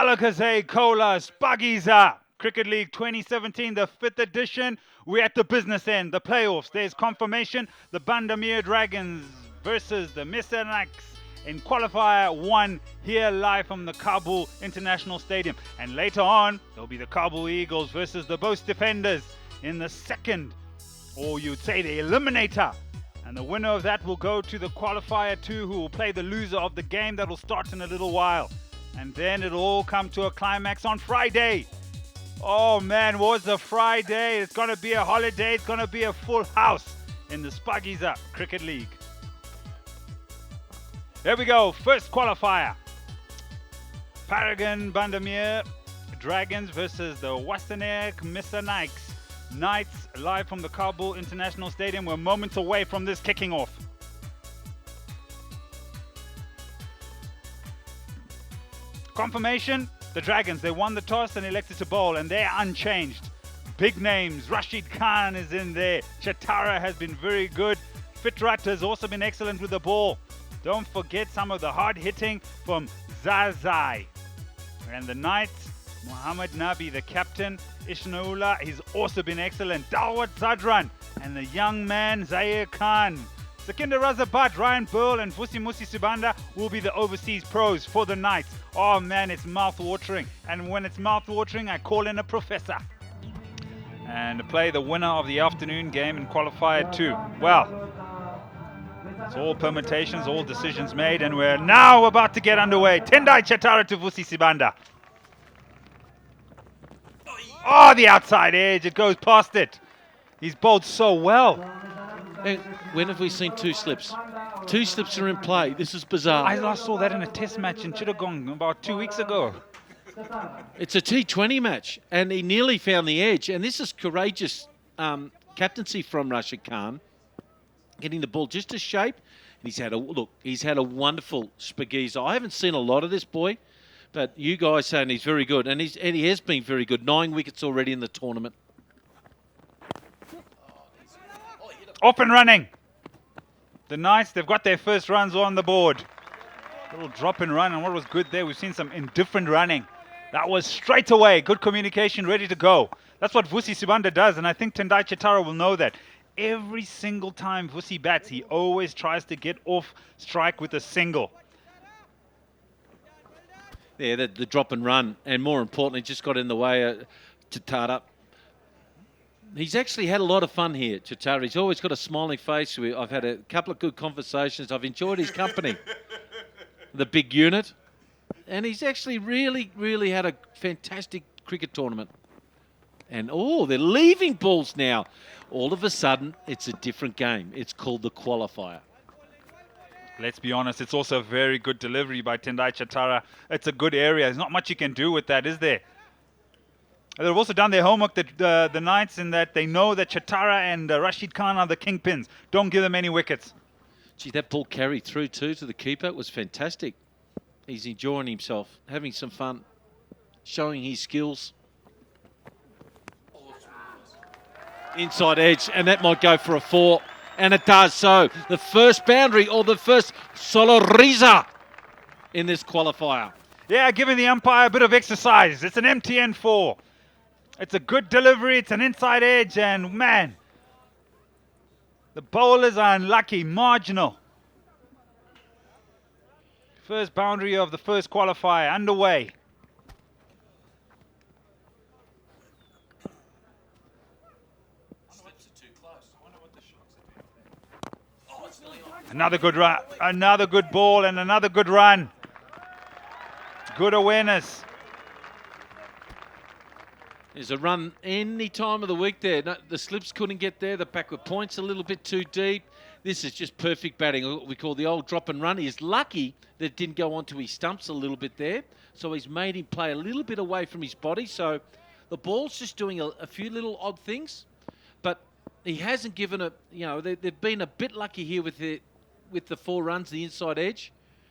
Kalakaze Kola Shpageeza Cricket League 2017, the 5th edition. We're at the business end, the playoffs. There's confirmation. The Amir Dragons versus the Ainak in qualifier 1 here live from the Kabul International Stadium. And later on, there'll be the Kabul Eagles versus the Boast Defenders in the second, or you'd say the eliminator. And the winner of that will go to the qualifier 2, who will play the loser of the game that will start in a little while. And then it'll all come to a climax on Friday. Oh man, was a Friday. It's going to be a holiday. It's going to be a full house in the Shpageeza Cricket League. Here we go. First qualifier. Paragon Bandamir Dragons versus the Wastanek Missanaiks Knights, live from the Kabul International Stadium. We're moments away from this kicking off. Confirmation, the Dragons, they won the toss and elected to bowl, and they're unchanged. Big names, Rashid Khan is in there. Chatara has been very good. Fitrat has also been excellent with the ball. Don't forget some of the hard hitting from Zazai. And the Knights, Muhammad Nabi, the captain. Ishnaullah, he's also been excellent. Dawat Zadran and the young man Zaire Khan. Sakinder Razabat, Ryan Burl and Fusi Musi Sibanda will be the overseas pros for the Knights. Oh man, it's mouth-watering. And when it's mouth-watering, I call in a professor. And to play the winner of the afternoon game in qualifier 2. Well, it's all permutations, all decisions made, and we're now about to get underway. Tendai Chatara to Fusi Sibanda. Oh, the outside edge, it goes past it. He's bowled so well. And when have we seen two slips? Two slips are in play. This is bizarre. I last saw that in a test match in Chittagong about 2 weeks ago. It's a T20 match, and he nearly found the edge. And this is courageous captaincy from Rashid Khan, getting the ball just to shape. And he's had a wonderful Shpageeza. I haven't seen a lot of this boy, but you guys saying he's very good, and he has been very good. 9 wickets already in the tournament. Off and running. The Knights, they've got their first runs on the board. Little drop and run, and what was good there, we've seen some indifferent running. That was straight away. Good communication, ready to go. That's what Vusi Sibanda does, and I think Tendai Chatara will know that. Every single time Vusi bats, he always tries to get off strike with a single. Yeah, the drop and run, and more importantly, just got in the way to Tata. He's actually had a lot of fun here, Chatara. He's always got a smiling face. I've had a couple of good conversations. I've enjoyed his company, the big unit. And he's actually really had a fantastic cricket tournament. And, they're leaving balls now. All of a sudden, it's a different game. It's called the qualifier. Let's be honest, it's also a very good delivery by Tendai Chatara. It's a good area. There's not much you can do with that, is there? They've also done their homework, the Knights, in that they know that Chatara and Rashid Khan are the kingpins. Don't give them any wickets. Gee, that ball carried through too to the keeper. It was fantastic. He's enjoying himself, having some fun, showing his skills. Inside edge, and that might go for a 4. And it does so. The first boundary, or the first Soloriza in this qualifier. Yeah, giving the umpire a bit of exercise. It's an MTN 4. It's a good delivery. It's an inside edge. And, man, the bowlers are unlucky. Marginal. First boundary of the first qualifier underway. Another good run. Another good ball and another good run. Good awareness. There's a run any time of the week there. No, the slips couldn't get there. The backward point's a little bit too deep. This is just perfect batting. What we call the old drop and run. He's lucky that it didn't go onto his stumps a little bit there. So he's made him play a little bit away from his body. So the ball's just doing a few little odd things. But he hasn't given it, they've been a bit lucky here with the 4 runs, the inside edge.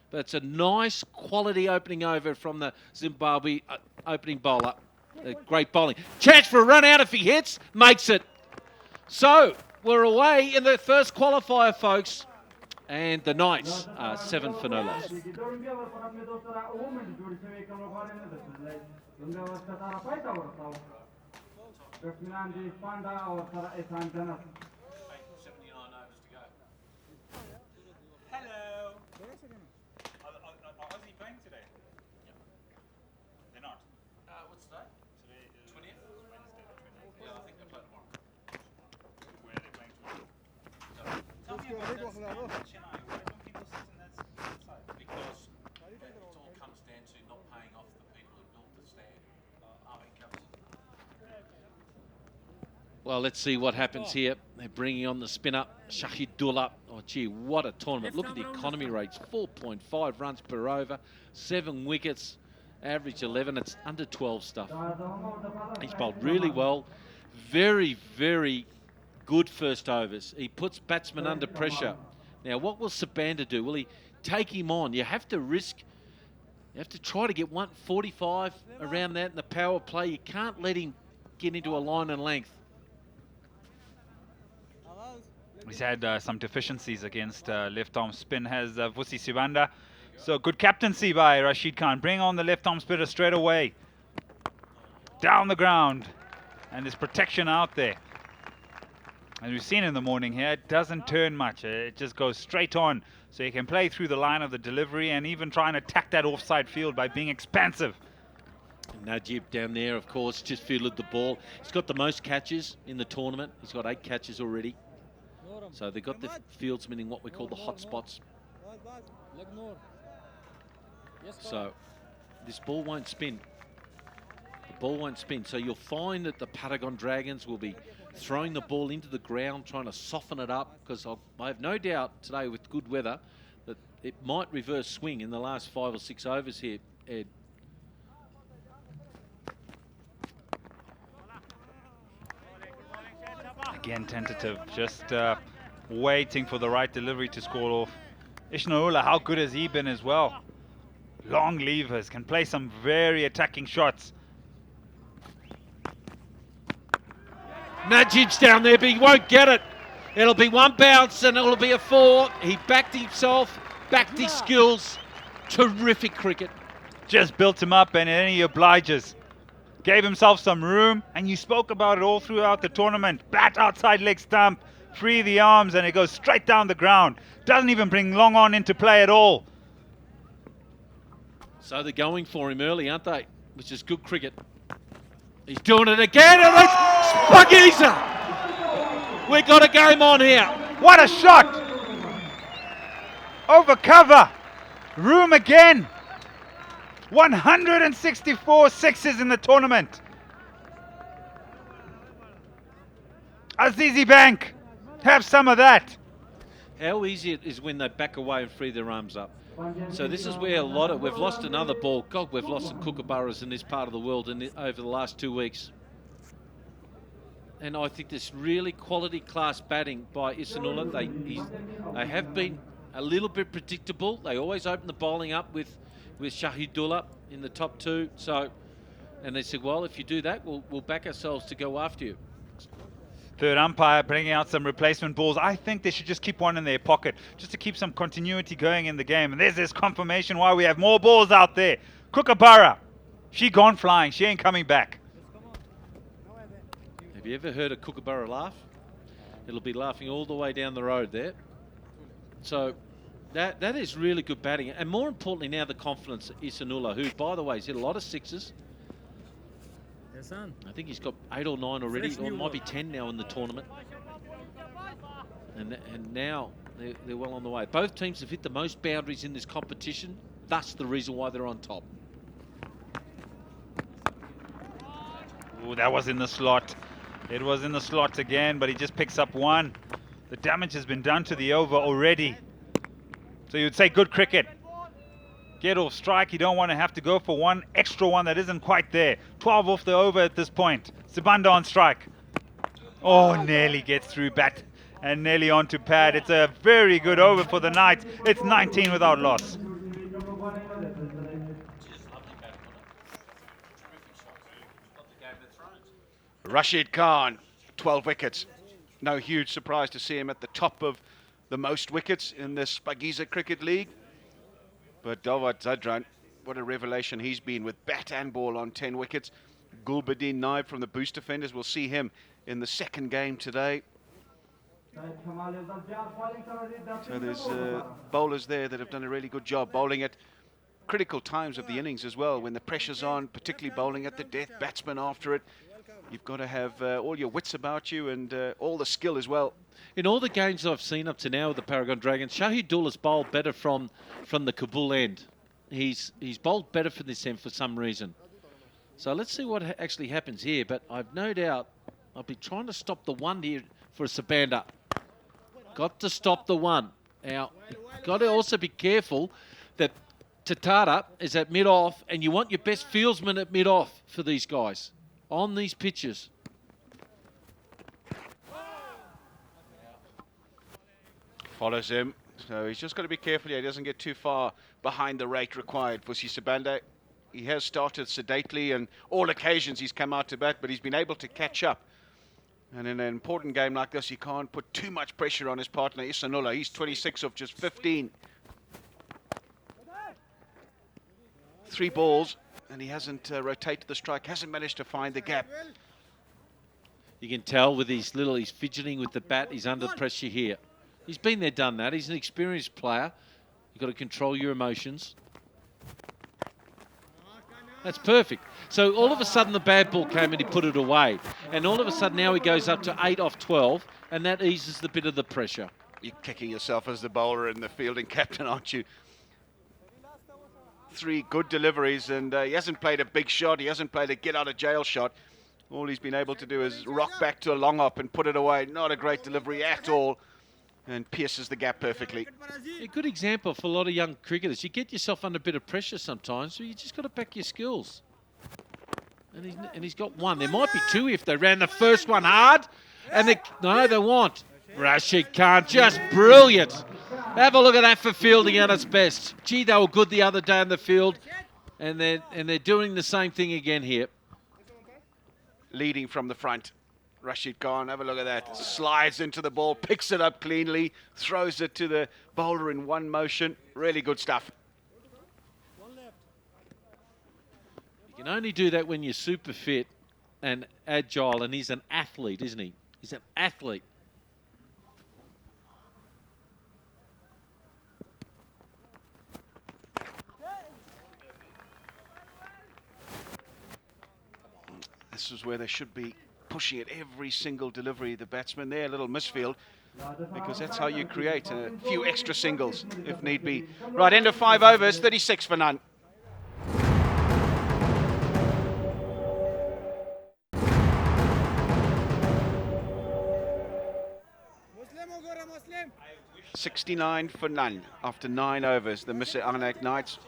But it's a nice quality opening over from the Zimbabwe opening bowler. Great bowling. Chance for a run out if he hits. Makes it. So, we're away in the first qualifier, folks. And the Knights are 7 for no loss. Well, let's see what happens here. They're bringing on the spinner, Shpageeza. Oh, gee, what a tournament. Look at the economy rates, 4.5 runs per over, 7 wickets, average 11. It's under 12 stuff. He's bowled really well. Very, very good first overs. He puts batsmen under pressure. Now, what will Shpageeza do? Will he take him on? You have to risk, you have to try to get 145 around that in the power play. You can't let him get into a line and length. He's had some deficiencies against left-arm spin, has Vusi Sibanda. So good captaincy by Rashid Khan. Bring on the left-arm spinner straight away. Down the ground. And there's protection out there. As we've seen in the morning here, it doesn't turn much. It just goes straight on. So you can play through the line of the delivery and even try and attack that offside field by being expansive. Najib down there, of course, just fielded the ball. He's got the most catches in the tournament. He's got 8 catches already. So they've got the fieldsmen in what we call the hot spots. So this ball won't spin. The ball won't spin. So you'll find that the Paragon Dragons will be throwing the ball into the ground, trying to soften it up, because I have no doubt today with good weather that it might reverse swing in the last 5 or 6 overs here, Ed. Again, tentative, just waiting for the right delivery to score off. Ishnaullah, how good has he been as well? Long levers, can play some very attacking shots. Najib's down there, but he won't get it. It'll be 1 bounce and it'll be a 4. He backed himself, backed his skills. Terrific cricket. Just built him up and then he obliges. Gave himself some room, and you spoke about it all throughout the tournament. Bat outside leg stump, free the arms, and it goes straight down the ground. Doesn't even bring long on into play at all. So they're going for him early, aren't they? Which is good cricket. He's doing it again, and it's Shpageeza! We got a game on here. What a shot! Over cover. Room again. 164 sixes in the tournament. Azizi Bank, have some of that. How easy it is when they back away and free their arms up. So this is where we've lost another ball. God, we've lost some kookaburras in this part of the world over the last 2 weeks. And I think this really quality class batting by Ihsanullah. They have been a little bit predictable. They always open the bowling up with Shpageeza in the top 2. So, and they said, well, if you do that, we'll back ourselves to go after you. Third umpire bringing out some replacement balls. I think they should just keep one in their pocket just to keep some continuity going in the game. And there's this confirmation why we have more balls out there. Kookaburra, she gone flying. She ain't coming back. Have you ever heard a kookaburra laugh? It'll be laughing all the way down the road there. So that is really good batting. And more importantly now, the confidence of Ihsanullah, who, by the way, has hit a lot of sixes. I think he's got 8 or 9 already, or it might be 10 now in the tournament. And now they're well on the way. Both teams have hit the most boundaries in this competition. That's the reason why they're on top. Ooh, that was in the slot. It was in the slot again, but he just picks up 1. The damage has been done to the over already. So you'd say good cricket. Get off strike. You don't want to have to go for 1 extra one that isn't quite there. 12 off the over at this point. Sibanda on strike. Oh, nearly gets through bat and nearly onto pad. It's a very good over for the Knights. It's 19 without loss. Rashid Khan, 12 wickets. No huge surprise to see him at the top of the most wickets in the Shpageeza Cricket League. But Dawat Zadran, what a revelation he's been with bat and ball on 10 wickets. Gulbadin Naib from the boost defenders, we'll see him in the second game today. So there's bowlers there that have done a really good job bowling at critical times of the innings as well, when the pressure's on, particularly bowling at the death batsman after it. You've got to have all your wits about you and all the skill as well. In all the games I've seen up to now with the Paragon Dragons, Shahidullah's bowled better from the Kabul end. He's bowled better from this end for some reason. So let's see what actually happens here. But I've no doubt I'll be trying to stop the one here for a Sabanda. Got to stop the one. Now, got to also be careful that Tatara is at mid-off, and you want your best fieldsman at mid-off for these guys on these pitches. Follows him, so he's just got to be careful here. He doesn't get too far behind the rate required for Sabanda. He has started sedately, and all occasions he's come out to bat, but he's been able to catch up. And in an important game like this, he can't put too much pressure on his partner, Ihsanullah. He's 26 of just 15. 3 balls, and he hasn't rotated the strike, hasn't managed to find the gap. You can tell with he's fidgeting with the bat, he's under pressure here. He's been there, done that. He's an experienced player. You've got to control your emotions. That's perfect. So all of a sudden the bad ball came and he put it away. And all of a sudden now he goes up to 8 off 12, and that eases the bit of the pressure. You're kicking yourself as the bowler and the fielding captain, aren't you? 3 good deliveries, and he hasn't played a big shot. He hasn't played a get-out-of-jail shot. All he's been able to do is rock back to a long hop and put it away. Not a great delivery at all, and pierces the gap perfectly. A good example for a lot of young cricketers. You get yourself under a bit of pressure sometimes, so you just got to back your skills. And he's got 1. There might be 2 if they ran the first one hard. And no, they won't. Rashid Khan, just brilliant. Have a look at that for fielding at its best. Gee, they were good the other day in the field, and they're doing the same thing again here. Leading from the front. Rashid Khan, have a look at that. Slides into the ball, picks it up cleanly, throws it to the bowler in one motion. Really good stuff. You can only do that when you're super fit and agile, and he's an athlete, isn't he? He's an athlete. This is where they should be pushing it every single delivery. The batsman there, a little misfield, because that's how you create a few extra singles if need be. Right, end of 5 overs, 36 for none. Muslim. 69 for none after 9 overs. The Mr. Ainak Knights,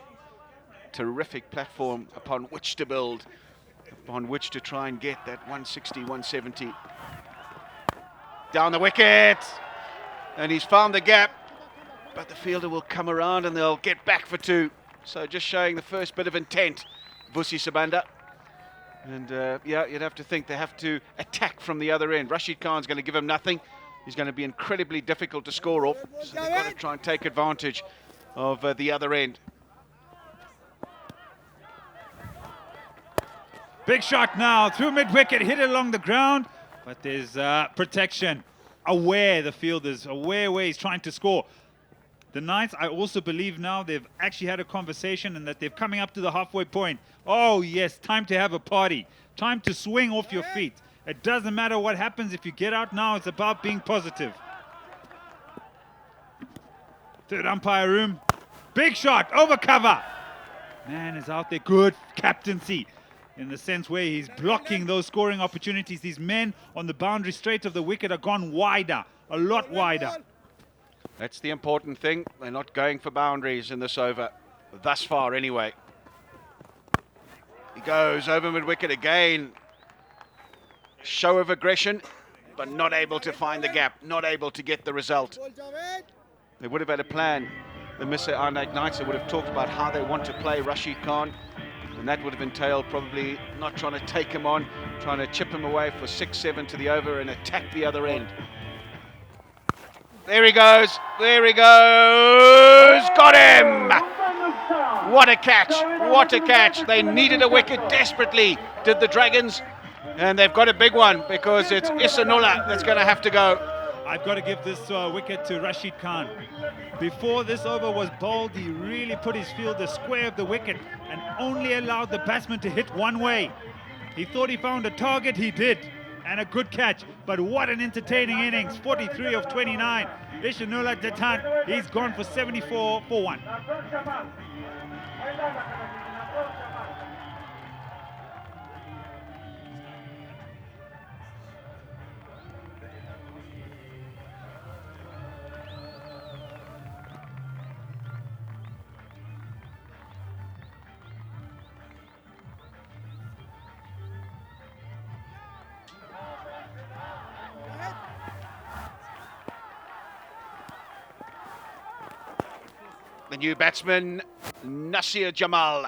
terrific platform upon which to build, upon which to try and get that 160, 170. Down the wicket, and he's found the gap, but the fielder will come around and they'll get back for 2. So just showing the first bit of intent, Sabanda. And yeah, you'd have to think they have to attack from the other end. Rashid Khan's going to give him nothing. He's going to be incredibly difficult to score off, so they've got to try and take advantage of the other end. Big shot now, through mid-wicket, hit it along the ground, but there's protection. Aware, the fielders, aware where he's trying to score. The Knights, I also believe now they've actually had a conversation and that they're coming up to the halfway point. Oh yes, time to have a party. Time to swing off your feet. It doesn't matter what happens if you get out now, it's about being positive. Third umpire room. Big shot, over cover. Man is out there, good captaincy, in the sense where he's blocking those scoring opportunities. These men on the boundary straight of the wicket are gone wider, a lot wider. That's the important thing. They're not going for boundaries in this over, thus far anyway. He goes over mid-wicket again. Show of aggression, but not able to find the gap, not able to get the result. They would have had a plan. The Mr. Ainak Knights, they would have talked about how they want to play Rashid Khan, and that would have entailed probably not trying to take him on, trying to chip him away for 6-7 to the over and attack the other end. There he goes. There he goes. Got him. What a catch. What a catch. They needed a wicket desperately, did the Dragons. And they've got a big one because it's Isanullah that's going to have to go. I've got to give this wicket to Rashid Khan. Before this over was bowled, he really put his fielder square of the wicket and only allowed the batsman to hit one way. He thought he found a target, he did, and a good catch. But what an entertaining innings, 43 of 29. Isanullah Jatan, he's gone for 74 for 1. The new batsman, Nasir Jamal.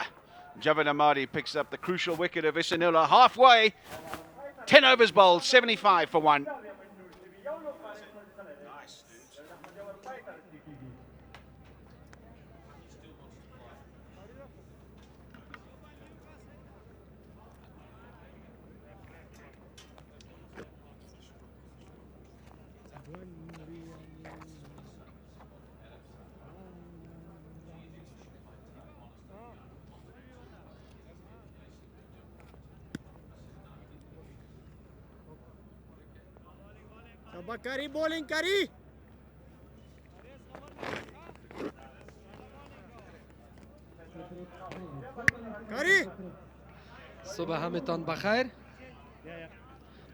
Javed Ahmadi picks up the crucial wicket of Isanullah halfway. 10 overs bowled, 75 for 1. करी bowling करी करी صبح همتان بخیر.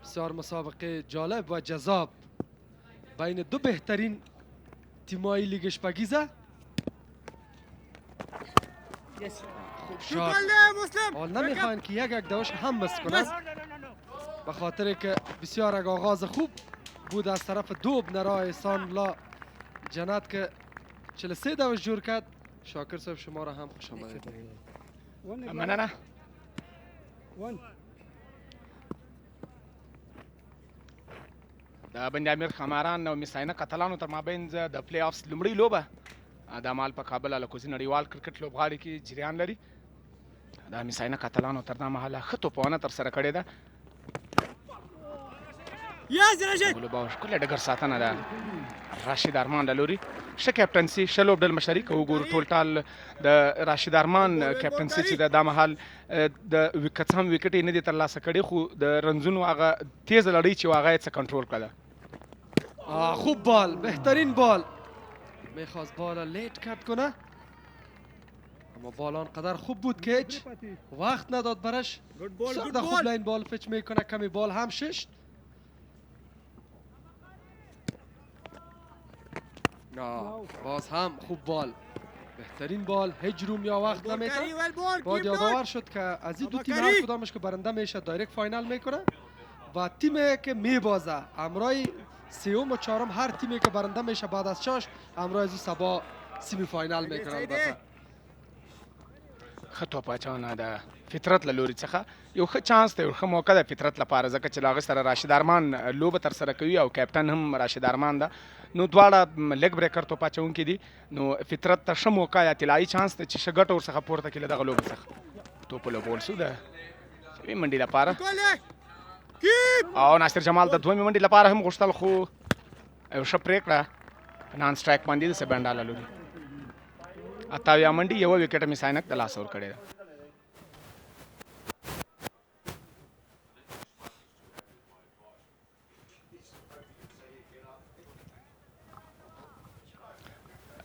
بسیار مسابقه جالب و جذاب بین دو بهترین تیم‌های لیگ شپگیزه. حال نمیخواین که یک دوش هم بس کنند به خاطر که بسیار یک آغاز خوب بود از طرف دوب نرای سانلا جنت که 43 دوش جور کرد. شاکر صاحب شما را هم خوش آمدید. مننه د بند امیر شاماران او عینک اتلانو تر مابین د پلی آفس لومړۍ لوبه د مال په کابل الکوزي نړیوال کرکټ لوبغاړي کې جریان لري. د عینک اتلانو تر دا مهاله ښه توپونه ترسره کړې ده. ګلوبه ښکلې ډګر ساتنه ده راشد ارمان له لوري. ښه کیپټنسي ښه لوبډل مشري که وګورو ټول ټال د راشد ارمان کیپټنسي چې دا مهال د وکټ هم وکټ یې نه دي ترلاسه کړي خو د رنزونو هغه تیز لړۍ چې هغه یې څه کنټرول کړه. خوب بال، بهترین بال. میخواست بالا لیت کت کنه اما بال آنقدر خوب بود که هیچ وقت نداد برش. بسیار خوب لاین بال پچ میکنه. کمی بال هم ششت. باز هم خوب بال، بهترین بال. هیچ روم یا وقت نمیتن. باید یادآور شد که از این دو تیم هر کدامش که برنده میشه دایرکت فاینال میکنه و تیمی که میبازه امرای سیوم و چهارم هر تیمی که برنده میشه بعد از چاش امرای از سبا سیمی فاینال میکنه. البته ښه توپ اچونه د فطرت له لوري څخه یو ښه چانس دی، یو ښه موقع ده فطرت لپاره ځکه چې له هغې سره راشد ارمان لوبه ترسره کوي او کیپټن هم راشد ارمان ده. نو دواړه لیګ بریکر توپ اچونکي دي. نو فطرت ته ښه موقع یا طلایي چانس دی چې ښه ګټه ورڅخه پورته کړي له دغه لوبې څخه. توپ لوبول شو د یوې منډې لپاره او ناصر جمال د دویمې منډې لپاره هم غوښتل خو یو ښه پرېکړه په نان سټرایک باندې د سبنډا له لوري. اتاویا منډي یوه وکټه مې عینک د لاسه ورکړې ده.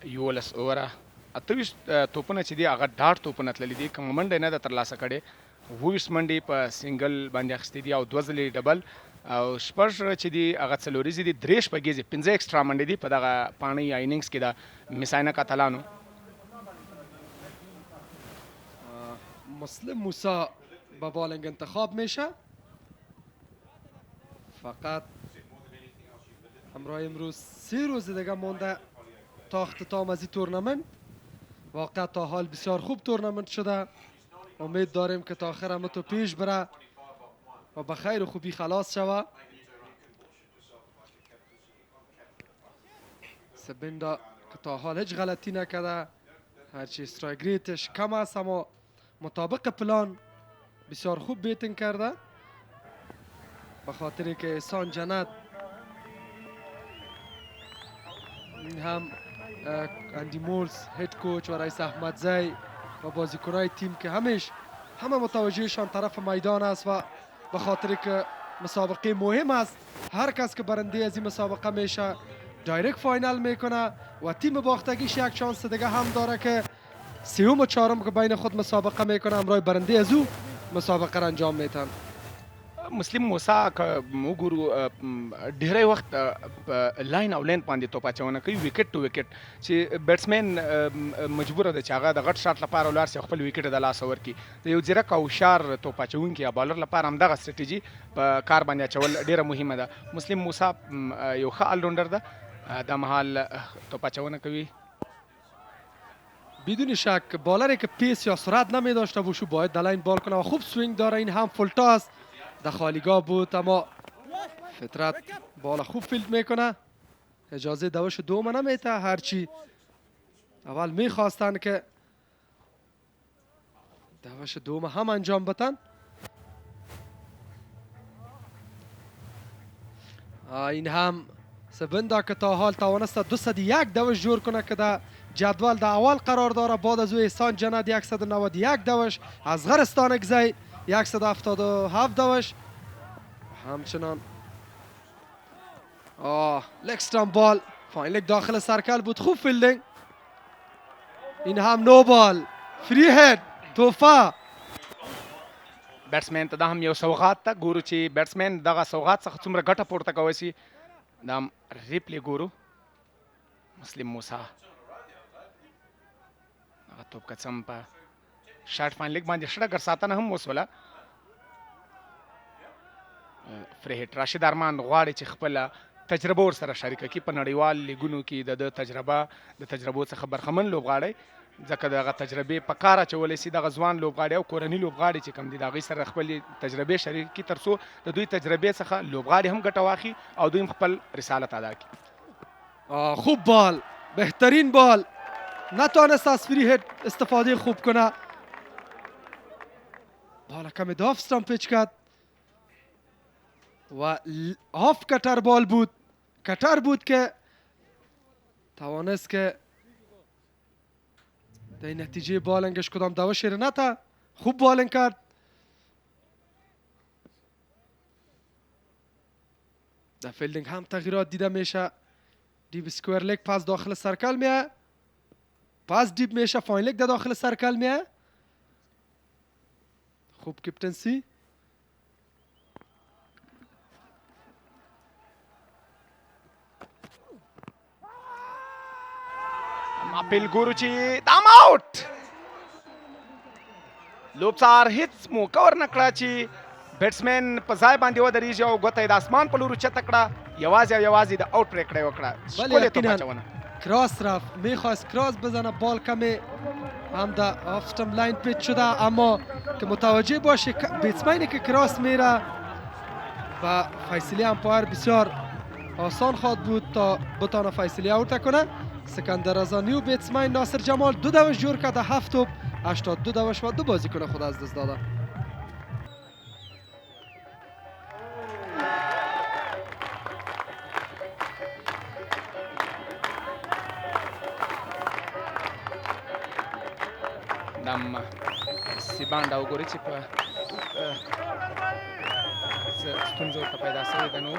یولس اووره 28 توپونه چې دي هغه ډاټ توپونه تللي دي. کومه منډه نه ده ترلاسه کړې. 22 منډې په سنګل باندې اخیستې دي او 2 ځلې ډبل او شپږ چې دي هغه څلوریزې دي. 3 شپږیزې 15 ایکسټرا منډې دي په دغه پاڼۍ یا اننګس کې د عینک اتلانو. مسلم موسی با بالنگ انتخاب میشه. فقط همراه امروز 3 روز دیگه مونده تا اختتام از این تورنمنت. واقعا تا حال بسیار خوب تورنمنت شده. امید داریم که تا آخر هم تو پیش بره و به خیر و خوبی خلاص شوه. سبندا که تا حال هیچ غلطی نکرده، هرچی استرایک ریتش کم است اما مطابق پلان بسیار خوب بیتینگ کرده، به خاطر که احسان جنت این هم اندی مولز هید کوچ و رئیس احمدزی و بازیکنای تیم که همه متوجهشان طرف میدان است و به خاطر که مسابقه مهم است، هر کس که برنده از این مسابقه میشه دایرکت فاینال میکنه و تیم باختگیش یک شانس دیگه هم داره که سوم و چهارم که بین خود مسابقه میکنه همراه برنده از او مسابقه را انجام میتن. مسلم موسی که وګورو ډیری وخت په لاین او لین باندې توپ اچونه کوي وکټ ټو وکټ چې بیټسمن مجبور دی چې هغه د غټ شاټ لپاره ولاړ شي خپل وکټ د لاس ورکړي. د یو ځیرک او هوښیار توپ اچوونکي یا بالر لپاره همدغه سټریټیجي په کار باندې اچول ډیره مهمه ده. مسلم موسی یو ښه آلراونډر ده، د مهال توپ اچونه کوي. بدون شک بالری که پیس یا سرعت نمی داشته باشه باید دلاین بال کنه و خوب سوینگ داره. این هم فول تاس در خالیگاه بود اما فطرت بال خوب فیلد میکنه، اجازه دوش دوم نمیته، هرچی اول میخواستن که دوش دوم هم انجام بتن. این هم سبندا که تا حال توانست 201 دوش جور کنه که در جدول در اول قرار داره. بعد از او احسان جنت 191 دوش، از غرستان گزی 177 دوش. همچنان لکسترام بال فاینلک داخل سرکل بود، خوب فیلدینگ. این هم نو بال فری هید توفه. بیټسمن ته دا هم یو سوغات ده. ګورو چې بیټسمن دغه سوغات څخه څومره ګټه پورته کولی شي. دا هم ریپلی ګورو. مسلم موسی هغه توپ که څه هم په شاټ فاینلیک باندې ښه ډګر ساتنه هم وسوله. فری هټ راشد ارمان غواړي چې خپله تجربه ورسره شریکه کړي په نړیوال لیګونو کې د تجربه د تجربو څخه برخمن لوبغاړی، ځکه دغه تجربې په کار اچولی شي. دغه ځوان لوبغاړي او کورني لوبغاړي چې کوم دي د هغوی سره خپلې تجربې شریکې کړي تر څو د دوی تجربې څخه لوبغاړي هم ګټه واخلي او دوی هم خپل رسالت ادا کړي. خوب بال، بهترین بال، نتوانست از فری هیت استفاده خوب کنه. بال کمی داف استرام پیچ کرد و آف کتر بال بود، کتر بود که توانست که در نتیجه بالنگش کدام دوش رو نتا. خوب بالنگ کرد. در فیلدینگ هم تغییرات دیده میشه. دیپ سکویر لیگ پاس داخل سرکل میه، پاس دیپ میشه، فاین لیگ در داخل سرکل میه. خوب کپتنسی. اپیل ګورو چې دام آوټ. لوبڅار هیڅ موقع ورنه کړه چې بیټسمن په ځای باندې ودرېږي او ګوته یې د اسمان په لور اوچته کړه. یوازې او یوازې د آوټ پرېکړه یې وکړه. ښکلې توپ اچونه. کراس رفت، میخواست کراس بزنه، بال کمی هم در آف استم لاین پیچ شده اما که متوجه باشه بیتسمینی که کراس میره و فیصله امپایر بسیار آسان خواهد بود تا بتانه فیصله آوت کنه. سکندر رضانی و بیتسمین ناصر جمال 2 دوش جور کرده، 7 توپ 82 دوش و 2 بازیکن خود از دست داده. دم سیبانډا وګورئ چې په څه ستونزه ورته پیدا شوې ده نو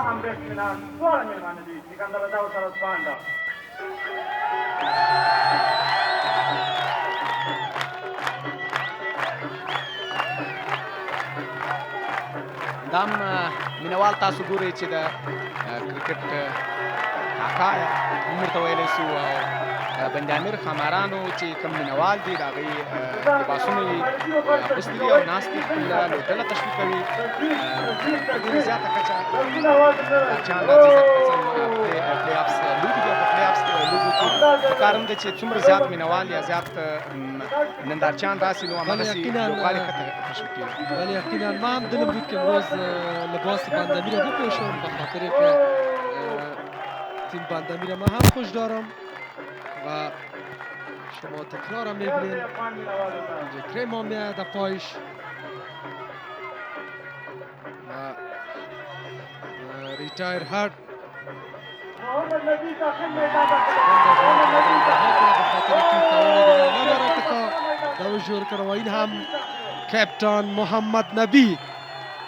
هم بسمنان دواړه مېلمانه دي سکندر رضا ورسره سپانډه دام مینوال تاسو ګورئ چې د کرکټ کاکا هم ورته ویلی سو او بند امیر خامارانو چې کوم مینوال دي د هغوی لباسونه یې اغوستي دي او ناست دي خپله لوبډله تشویقوي په ډېرې زیاته کچه بچیان راځي زر پلې آفس لوبې دي او په پلې آفس لوبو کې پکار هم ده چې څومره زیات مینوال یا زیات نندارچیان راسي نو همغسې لوبغاړي ښه تشویقېږي. ولی یقینا ما هم دلم بود که امروز لباس بندامیر رو بپوشم به خاطر که تیم بندامیر ما هم خوش دارم و شما تکرار هم میبینید اینجا کریم هم میاد پایش و ریتایر هارد جور کرد و این هم کپتان محمد نبی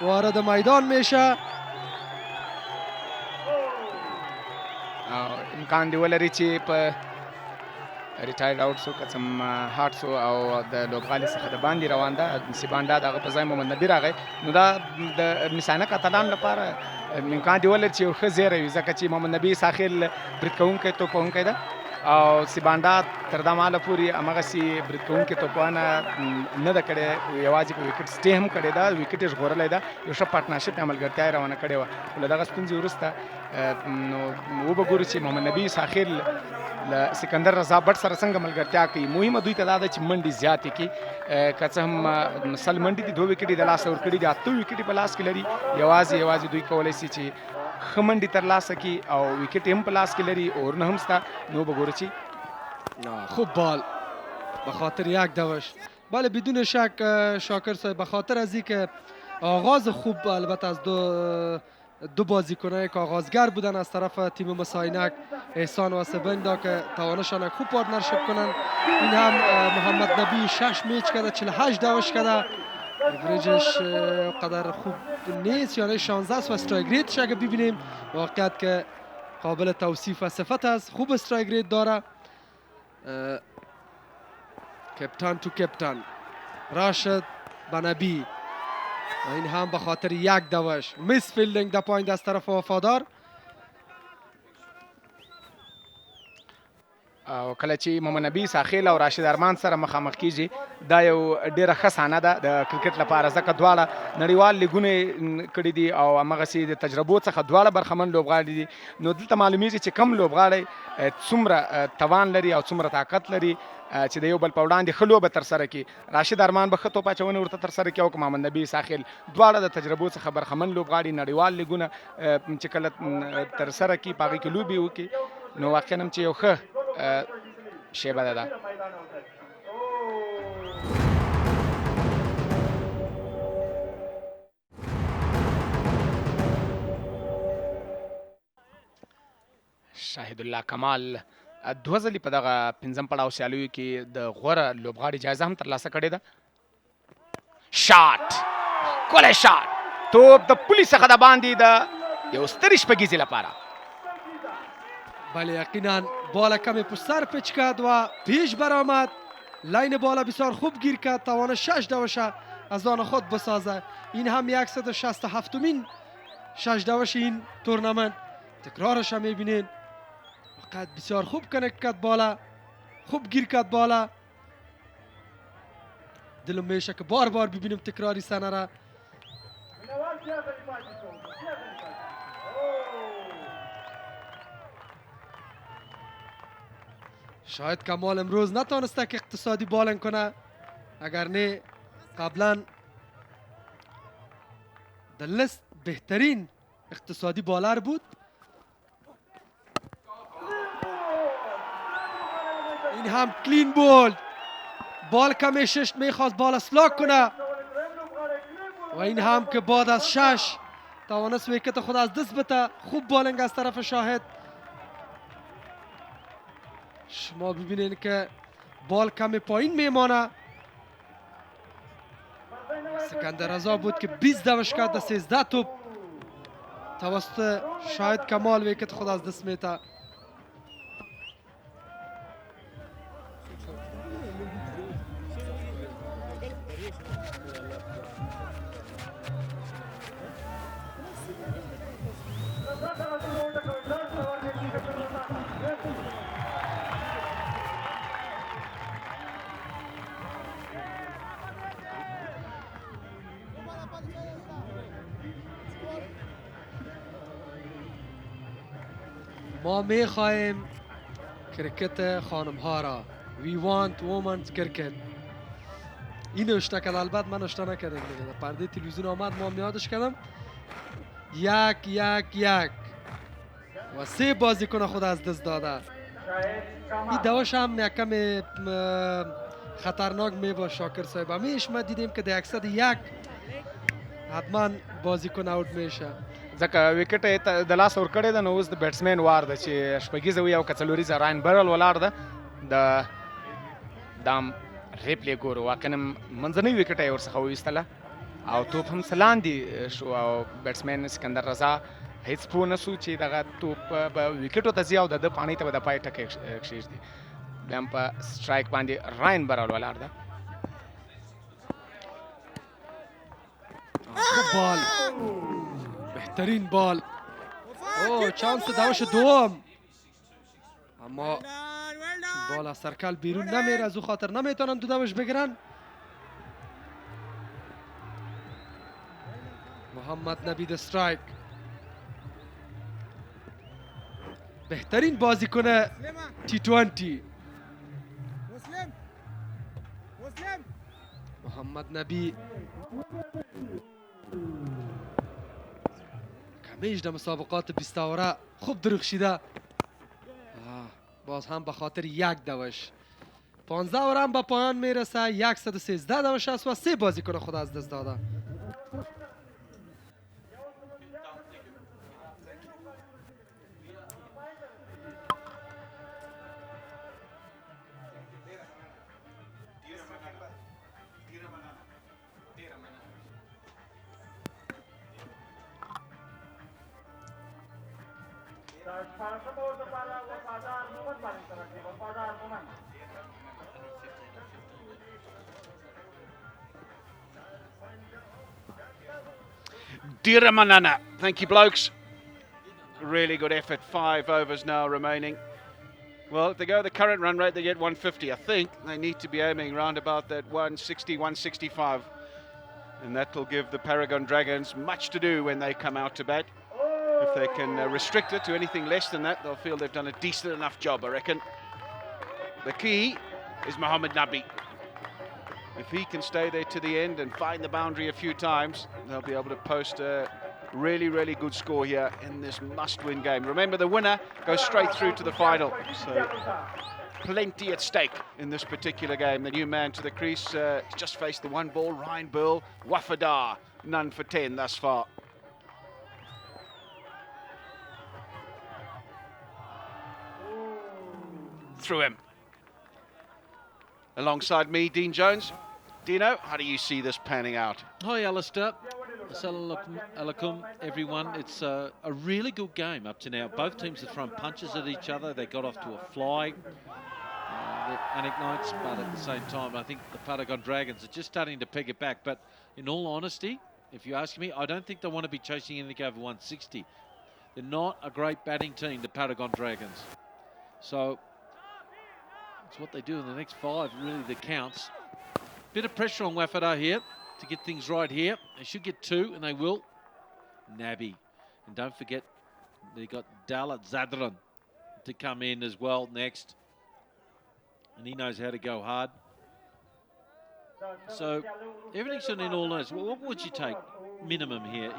وارد میدان میشه. امکان دی ولري چې په ریټایر آوټ سو که څه هارډ سو او د لوبغالي څخه د باندې روان ده سیبانډا د هغه په ځای محمد نبي راغی نو دا د مثانک اتلان لپاره امکان دی ولري چې یو ښه زیری وي ځکه چې محمد نبي ساحل برید کوونکی توپوونکی ده او سیبانډا تر دا مهاله پورې همغسې برید کوونکې توپونه نه ده کړې یوازې په ویکټ سټې هم کړې ده ویکټ یې ژغورلی ده یو ښه پارټنرشپ یا ملګرتیا یې روانه کړې وه خو له دغه ستونزې وروسته نو وبه ګورو چې محمد نبي ساحل له سکندر رضا بټ سره څنګه ملګرتیا کوي. مهمه دوی ته دا ده چې منډې زیاتې کړي که څه هم سل منډې دي 2 ویکټې د لاسه ورکړي دي 8 ویکټې په لاس کې لري یوازې دوی کولی شي چې ښه منډې ترلاسه کړي او ویکټ هم په لاس کې لري اورونه هم شته نو بگوره چی؟ خوب بال به خاطر یک دوش بله بدون شک شاکر صاحب به خاطر از اینکه آغاز خوب البته از دو بازیکنایی که آغازگر بودن از طرف تیم مساینک احسان و سبندا که توانشان خوب پارتنرشپ کنن. این هم محمد نبی 6 میچ کرده 48 دوش کرده اوریجش قدر خوب نیست یعنی 16 است و استرایک ریتش اگه ببینیم واقعیت که قابل توصیف و صفت است خوب استرایک ریت داره. کپتان تو کپتان راشد بنبی و این هم به خاطر یک دوش میس فیلدینگ در پایین از طرف وفادار او کله چې محمد نبي ساحل او راشد ارمان سره مخامخ کیږي دا یو ډیره ښه صحنه ده د کرکټ لپاره ځکه دواړه نړیوال لیګونه کړي دي او همغسې د تجربو څخه دواړه برخمن لوبغاړي دي نو دلته معلومیږي چې کم لوبغاړی څومره توان لري او څومره طاقت لري چې د یو بل په وړاندې ښه لوبه ترسره کړي. راشد ارمان به ښه توپ اچونې ورته ترسره کړي او که محمد نبي ساحل دواړه د تجربو څخه برخمن لوبغاړي نړیوال لیګونه چې کله ترسره کړي په هغې کې لوبې وکړي نو واقعا هم چې یو ښه شیبه ده. شاهد الله کمال 2 ځلې په دغه 5م پړاو سیالیو کې د غوره لوبغاړي جایزه هم ترلاسه کړې ده. شاټ ښکلی شاټ توپ د پولي څخه د باندې د یو سترې شپږیزې لپاره بله یقینا بال کمی پشت پیچ کرد و پیش برآمد لاین بال بسیار خوب گیر کرد توان 6 دوشه از آن خود بسازه. این هم 167مین 6 دوش این تورنمنت تکرارش هم میبینید فقط بسیار خوب کنک کرد بالا خوب گیر کرد بالا دلم میشه که بار بار ببینیم تکراری سنه را. شاید کمال امروز نتانسته که اقتصادی بالنگ کنه اگر نه قبلا در لیست بهترین اقتصادی بالر بود. این هم کلین بال کمی شش میخواست بال اسلاک کنه و این هم که بعد از 6 توانست ویکت خود از دست بده. خوب بالنگ از طرف شاهد. شما ببینید که بال کمی پایین میمانه. سکندر رضا بود که 20 دوش کرد در 13 توپ توسط شاهد کمال ویکت خود از دست میده. ما میخواهیم کرکت خانم ها را. We want women's cricket. این اشتا کرد، البته من اشتا نکردم دیگه. پرده تلویزیون آمد ما میادش کردم. یک و 3 بازیکن خود از دست داده. این دواش هم یکم خطرناک می با شاکر صاحب. همیش ما دیدیم که در اکثر یک حتما بازیکن اوت میشه. ځکه وکټ د لاس ور کړی ده نو اوس د بیټسمین وار ده چې شپږیزه وي او که څلوریزه راین برل ولاړ ده د دام ریپلی ګورو واقعا منځنۍ وکټه یې ورڅخه وویستله او توپ هم څه لاندې شو او بیټسمین سکندر رضا هیڅ پوه نه سو چې دغه توپ به وکټو ته ځي او د ده پاڼۍ ته به د پای ټکی کښېږدي. بیا هم په سټرایک باندې راین برل ولاړ ده. بال بهترین بال. اوه چانس دواش دوم، اما بال از سرکل بیرون نمیره، از او خاطر نمیتونن دو دواش بگیرن. محمد نبی استرایک. بهترین بازیکن T20 محمد نبی. کمیش در مسابقات 20 اوره خوب درخشیده. باز هم به خاطر یک دوش 15 اوره هم به پایان میرسه. 113 دوش است و 3 بازیکن خود از دست داده. Diramanana. Thank you, blokes. Really good effort. 5 overs now remaining. Well, if they go the current run rate, they get 150. I think they need to be aiming round about that 160, 165. And that will give the Paragon Dragons much to do when they come out to bat. If they can restrict it to anything less than that, they'll feel they've done a decent enough job, I reckon. The key is Mohammad Nabi. If he can stay there to the end and find the boundary a few times, they'll be able to post a really, really good score here in this must-win game. Remember, the winner goes straight through to the final. So plenty at stake in this particular game. The new man to the crease just faced the one ball, Ryan Burl, Wafadar, none for 10 thus far. Through him. Alongside me, Dean Jones. Dino, how do you see this panning out? Hi, Alistair. Assalamu alaikum, everyone. It's a really good game up to now. Both teams have thrown punches at each other. They got off to a fly, the Ainak Knights, but at the same time, I think the Paragon Dragons are just starting to peg it back. But in all honesty, if you ask me, I don't think they want to be chasing anything over 160. They're not a great batting team, the Paragon Dragons. So it's what they do in the next 5 really that counts. Bit of pressure on Wafadar here to get things right here. They should get 2, and they will. Nabi. And don't forget, they got Dalat Zadran to come in as well next. And he knows how to go hard. So everything's in all nice. Well, what would you take minimum here?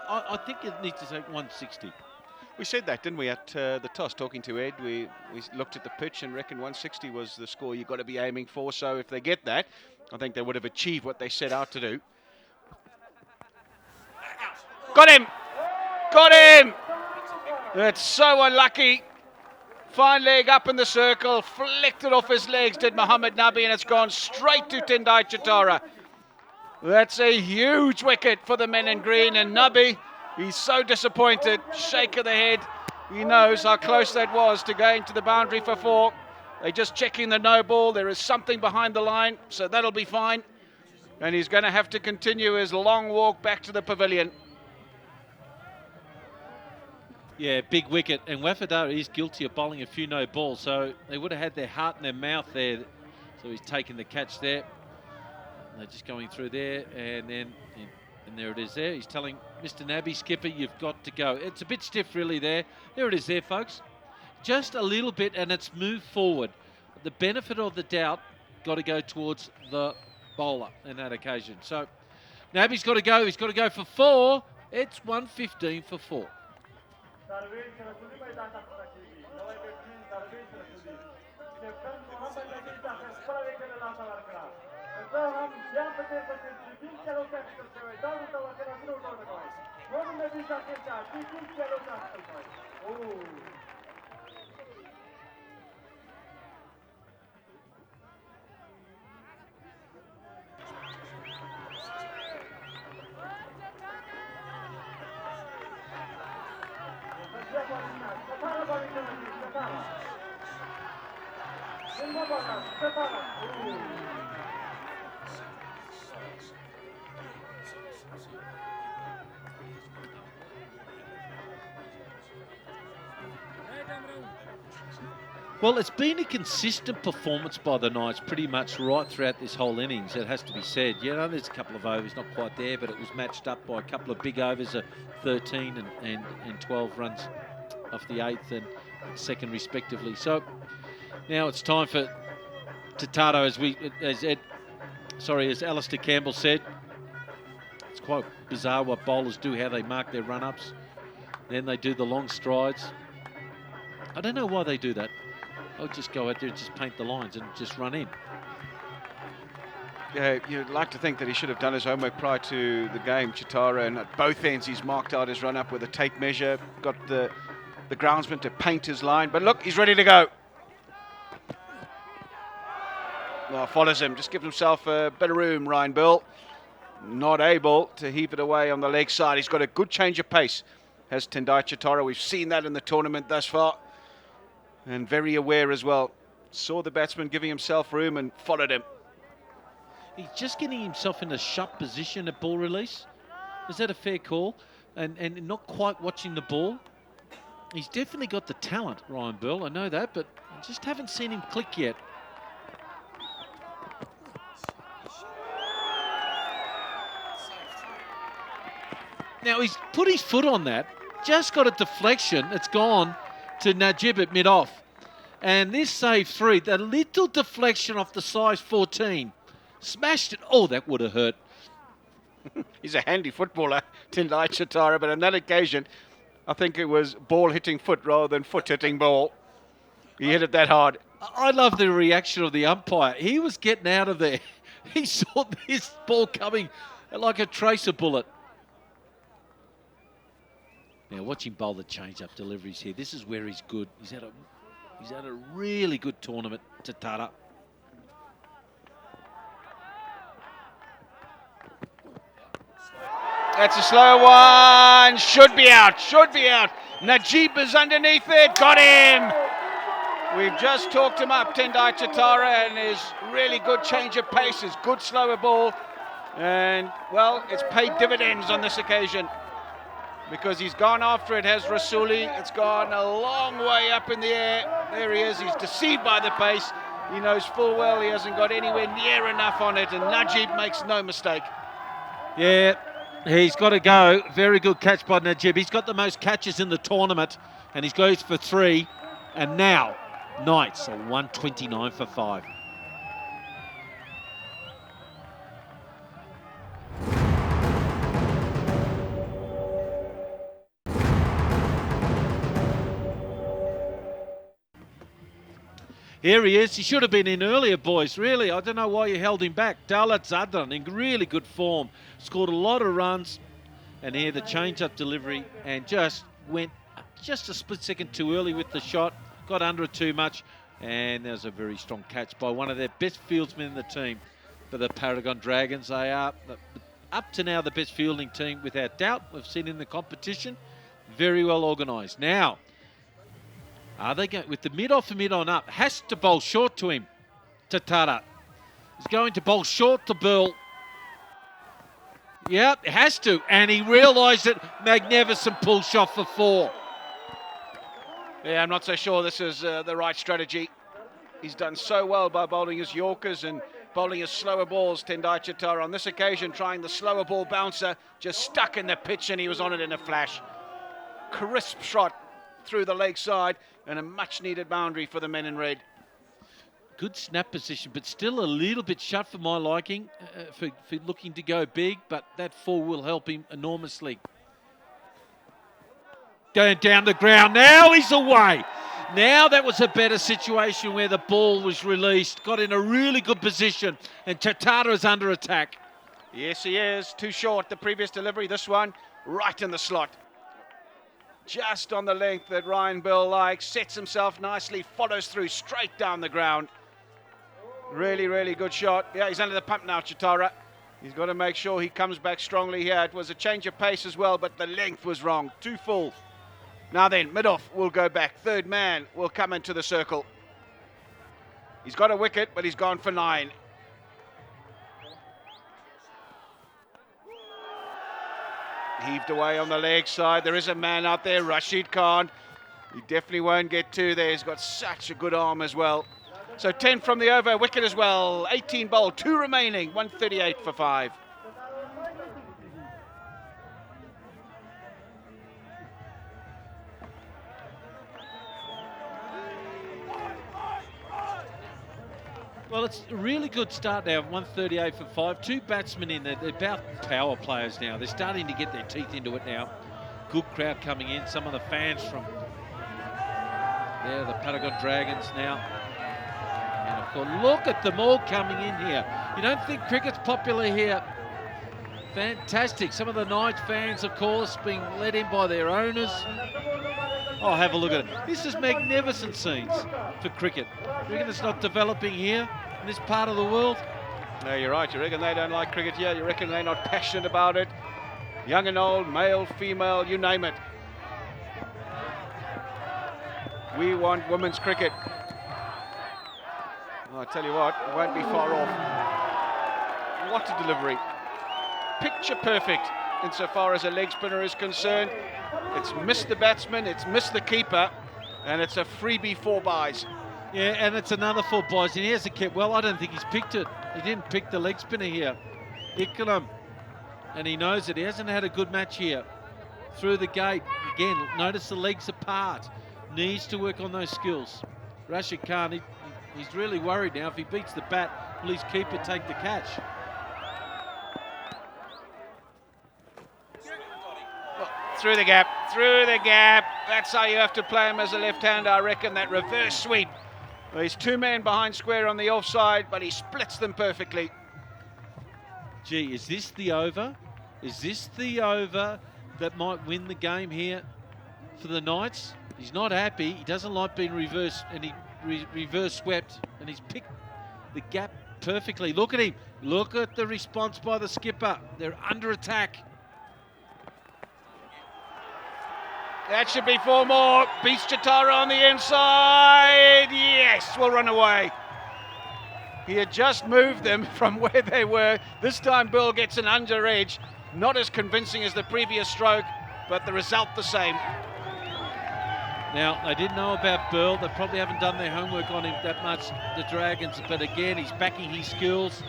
I think you need to take 160. We said that, didn't we, at the toss, talking to Ed. We looked at the pitch and reckoned 160 was the score you've got to be aiming for. So if they get that, I think they would have achieved what they set out to do. Got him! Got him! That's so unlucky. Fine leg up in the circle, flicked it off his legs, did Mohammad Nabi, and it's gone straight to Tendai Chitara. That's a huge wicket for the men in green, and Nabi, he's so disappointed, shake of the head. He knows how close that was to going to the boundary for 4. They're just checking the no ball. There is something behind the line, so that'll be fine. And he's going to have to continue his long walk back to the pavilion. Yeah, big wicket. And Wafadar is guilty of bowling a few no balls, so they would have had their heart in their mouth there. So he's taking the catch there. And they're just going through there, and then and there it is there. He's telling Mr. Nabi, skipper, you've got to go. It's a bit stiff really there. There it is there, folks. just a little bit, and it's moved forward. The benefit of the doubt got to go towards the bowler in that occasion. So Naby's got to go. He's got to go for 4. It's 115 for 4. Well, it's been a consistent performance by the Knights pretty much right throughout this whole innings, it has to be said. You know, there's a couple of overs not quite there, but it was matched up by a couple of big overs of 13 and 12 runs off the 8th and 2nd respectively. So now it's time for Tatato, as Alistair Campbell said. It's quite bizarre what bowlers do, how they mark their run-ups. Then they do the long strides. I don't know why they do that. I'll just go out there and just paint the lines and just run in. Yeah, you'd like to think that he should have done his homework prior to the game, Chitara, and at both ends he's marked out his run-up with a tape measure, got the groundsman to paint his line, but look, he's ready to go. Well, follows him, just gives himself a bit of room, Ryan Bill. Not able to heave it away on the leg side. He's got a good change of pace, has Tendai Chitara. We've seen that in the tournament thus far. And very aware as well. Saw the batsman giving himself room and followed him. He's just getting himself in a shut position at ball release. Is that a fair call? And not quite watching the ball. He's definitely got the talent, Ryan Bill. I know that, but I just haven't seen him click yet. Now, he's put his foot on that. Just got a deflection. It's gone to Najib at mid-off. And this save 3, the little deflection off the size 14, smashed it. Oh, that would have hurt. He's a handy footballer, Tendai Chitara, but on that occasion, I think it was ball hitting foot rather than foot hitting ball. He hit it that hard. I love the reaction of the umpire. He was getting out of there. He saw this ball coming like a tracer bullet. Now, watch him bowl the change-up deliveries here. This is where he's good. He's had a really good tournament, Tata. That's a slow one. Should be out. Should be out. Najib is underneath it. Got him. We've just talked him up, Tendai Chitara, and his really good change of pace, his good slower ball. And, well, it's paid dividends on this occasion, because he's gone after it, has Rasuli. It's gone a long way up in the air. There he is. He's deceived by the pace. He knows full well he hasn't got anywhere near enough on it, and Najib makes no mistake. Yeah, he's got to go. Very good catch by Najib. He's got the most catches in the tournament, and he goes for 3. And now, Knights are 129 for 5. Here he is. He should have been in earlier, boys. Really, I don't know why you held him back. Dalat Zadran in really good form. Scored a lot of runs. And here the change-up delivery, and just went just a split second too early with the shot. Got under it too much. And there's a very strong catch by one of their best fieldsmen in the team. For the Paragon Dragons, they are up to now the best fielding team without doubt. We've seen in the competition. Very well organised. Now, are they going with the mid-off and mid-on up? Has to bowl short to him. Tata. He's going to bowl short to Bill. Yep, has to. And he realised it. Magnificent pull shot for 4. Yeah, I'm not so sure this is the right strategy. He's done so well by bowling his Yorkers and bowling his slower balls, Tendai Chitara. On this occasion, trying the slower ball bouncer, just stuck in the pitch, and he was on it in a flash. Crisp shot through the leg side, and a much-needed boundary for the men in red. Good snap position, but still a little bit shut for my liking, for looking to go big, but that fall will help him enormously. Going down the ground, now he's away. Now that was a better situation where the ball was released, got in a really good position, and Chatara is under attack. Yes, he is. Too short, the previous delivery. This one, right in the slot. Just on the length that Ryan Bill likes. Sets himself nicely, follows through, straight down the ground. Really, really good shot. Yeah, he's under the pump now, Chatara. He's got to make sure he comes back strongly here. It was a change of pace as well, but the length was wrong. Too full. Now then, mid-off will go back. Third man will come into the circle. He's got a wicket, but he's gone for 9. Heaved away on the leg side. There is a man out there, Rashid Khan. He definitely won't get 2 there. He's got such a good arm as well. So 10 from the over, wicket as well. 18 bowled, 2 remaining, 138 for 5. Well, it's a really good start now, 138 for 5. 2 batsmen in there. They're about power players now. They're starting to get their teeth into it now. Good crowd coming in. Some of the fans from there, the Paragon Dragons now. And of course, look at them all coming in here. You don't think cricket's popular here? Fantastic. Some of the Knights fans, of course, being led in by their owners. Oh, have a look at it. This is magnificent scenes for cricket. You reckon it's not developing here in this part of the world? No, you're right. You reckon they don't like cricket here? You reckon they're not passionate about it? Young and old, male, female, you name it. We want women's cricket. Well, I tell you what, it won't be far off. What a delivery. Picture perfect insofar as a leg spinner is concerned. It's missed the batsman, it's missed the keeper, and it's a freebie 4 byes. Yeah, and it's another 4 byes, and he hasn't kept well. I don't think he's picked it. He didn't pick the leg spinner here. Ikalam, and he knows it. He hasn't had a good match here. Through the gate, again, notice the legs apart. Needs to work on those skills. Rashid Khan, he's really worried now. If he beats the bat, will his keeper take the catch? Through the gap, through the gap. That's how you have to play him as a left-hander, I reckon, that reverse sweep. Well, he's 2 men behind square on the offside, but he splits them perfectly. Gee, is this the over? Is this the over that might win the game here for the Knights? He's not happy. He doesn't like being reversed, and he reverse swept, and he's picked the gap perfectly. Look at him. Look at the response by the skipper. They're under attack. That should be 4 more. Beats Chatara on the inside. Yes, we'll run away. He had just moved them from where they were. This time Bill gets an under edge. Not as convincing as the previous stroke, but the result the same. Now, they didn't know about Burl. They probably haven't done their homework on him that much, the Dragons. But again, he's backing his skills.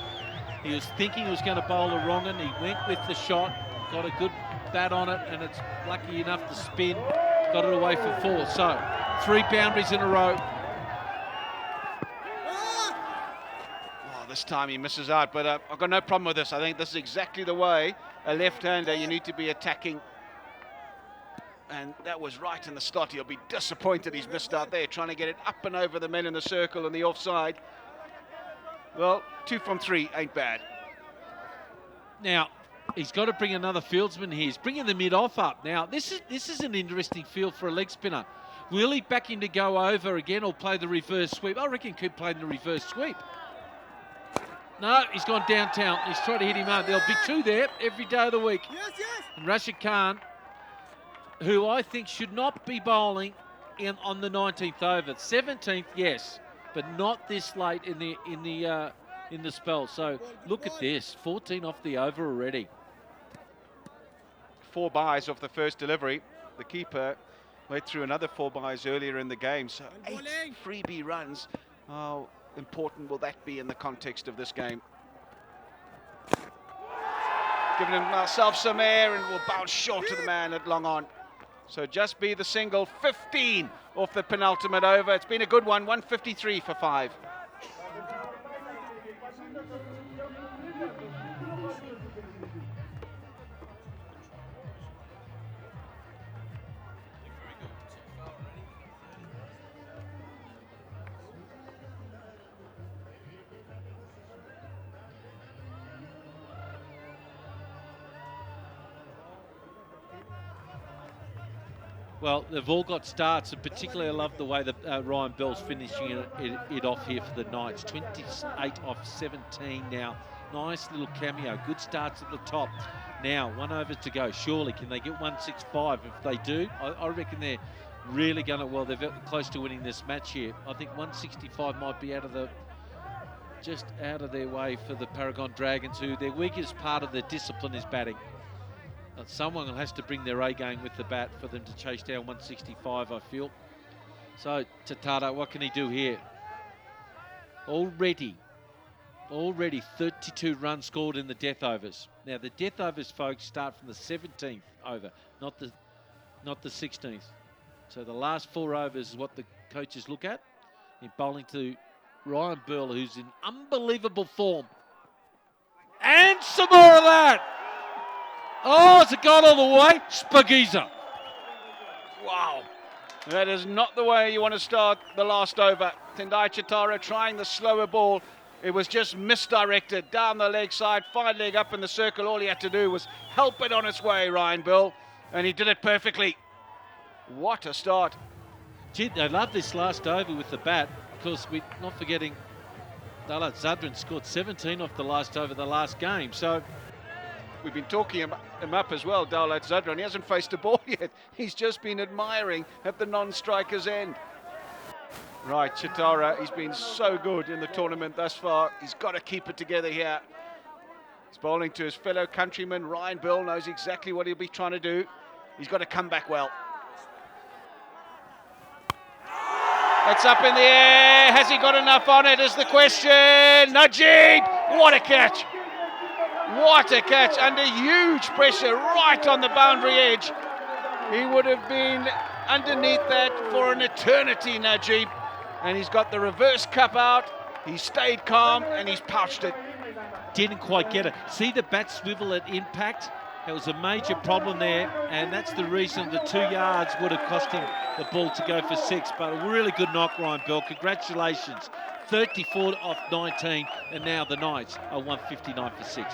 He was thinking he was going to bowl a wrong one. He went with the shot, got a good bat on it, and it's lucky enough to spin. Got it away for 4. So, 3 boundaries in a row. Oh, this time he misses out, but I've got no problem with this. I think this is exactly the way a left-hander you need to be attacking. And that was right in the slot. He'll be disappointed he's missed out there, trying to get it up and over the men in the circle and the offside. Well, 2 from 3 ain't bad. Now, he's got to bring another fieldsman here. He's bringing the mid-off up. Now, this is an interesting field for a leg spinner. Will he back him to go over again or play the reverse sweep? I reckon he could play the reverse sweep. No, he's gone downtown. He's trying to hit him hard. There'll be 2 there every day of the week. Yes, yes. And Rashid Khan, who I think should not be bowling on the 19th over. 17th, yes, but not this late in the spell. So look at this, 14 off the over already. 4 byes off the first delivery. The keeper went through another 4 byes earlier in the game. So 8 freebie runs. How important will that be in the context of this game? Giving himself some air and will bounce short to the man at long on. So just be the single, 15 off the penultimate over. It's been a good one, 153 for 5. Well, they've all got starts, and particularly I love the way that Ryan Bell's finishing it off here for the Knights. 28 off 17 now. Nice little cameo. Good starts at the top. Now, 1 over to go. Surely, can they get 165? If they do, I reckon they're really going to, well, they're close to winning this match here. I think 165 might be just out of their way for the Paragon Dragons, who their weakest part of their discipline is batting. Someone has to bring their A game with the bat for them to chase down 165, I feel. So, Tatara, what can he do here? Already 32 runs scored in the death overs. Now, the death overs, folks, start from the 17th over, not the 16th. So the last 4 overs is what the coaches look at in bowling to Ryan Bell, who's in unbelievable form. And some more of that! Oh, it's gone all the way. Shpageeza. Wow. That is not the way you want to start the last over. Tendai Chitara trying the slower ball. It was just misdirected down the leg side, fine leg up in the circle. All he had to do was help it on its way, Ryan Bell, and he did it perfectly. What a start. Gee, I love this last over with the bat, because we're not forgetting Dalat Zadran scored 17 off the last over the last game. So we've been talking him up as well, Daulat Zadran. He hasn't faced a ball yet. He's just been admiring at the non-striker's end. Right, Chitara, he's been so good in the tournament thus far. He's got to keep it together here. He's bowling to his fellow countryman. Ryan Bell knows exactly what he'll be trying to do. He's got to come back well. It's up in the air. Has he got enough on it is the question. Najib, what a catch. What a catch, under huge pressure, right on the boundary edge. He would have been underneath that for an eternity, Najib. And he's got the reverse cup out. He stayed calm and he's pouched it. Didn't quite get it. See the bat swivel at impact? That was a major problem there, and that's the reason the 2 yards would have cost him the ball to go for 6. But a really good knock, Ryan Bell. Congratulations. 34 off 19, and now the Knights are 159 for 6.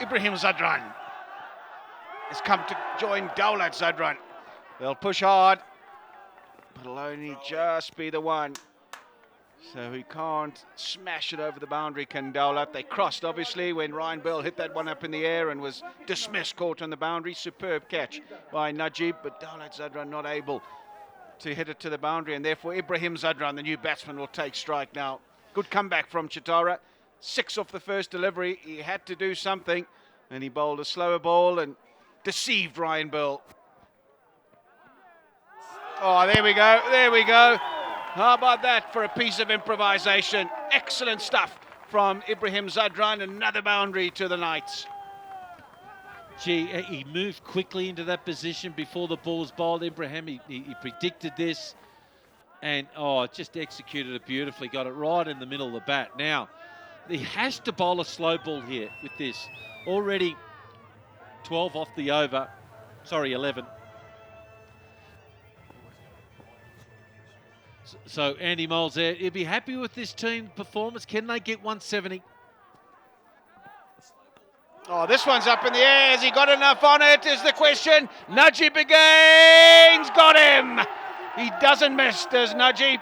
Ibrahim Zadran has come to join Daulat Zadran. They'll push hard, but it'll only just be the one. So he can't smash it over the boundary, can Daulat. They crossed, obviously, when Ryan Bell hit that one up in the air and was dismissed, caught on the boundary. Superb catch by Najib, but Daulat Zadran not able to hit it to the boundary, and therefore Ibrahim Zadran, the new batsman, will take strike now. Good comeback from Chitara. 6 off the first delivery. He had to do something, and he bowled a slower ball and deceived Ryan Bell. Oh, there we go, there we go. How about that for a piece of improvisation? Excellent stuff from Ibrahim Zadran. Another boundary to the Knights. Gee, he moved quickly into that position before the ball was bowled. Ibrahim, he predicted this, and just executed it beautifully. Got it right in the middle of the bat. Now, he has to bowl a slow ball here with this. Already 12 off the over. Sorry, 11. So Andy Moles there. He'll be happy with this team performance. Can they get 170? Oh, this one's up in the air. Has he got enough on it is the question. Najib again's got him. He doesn't miss, does Najib.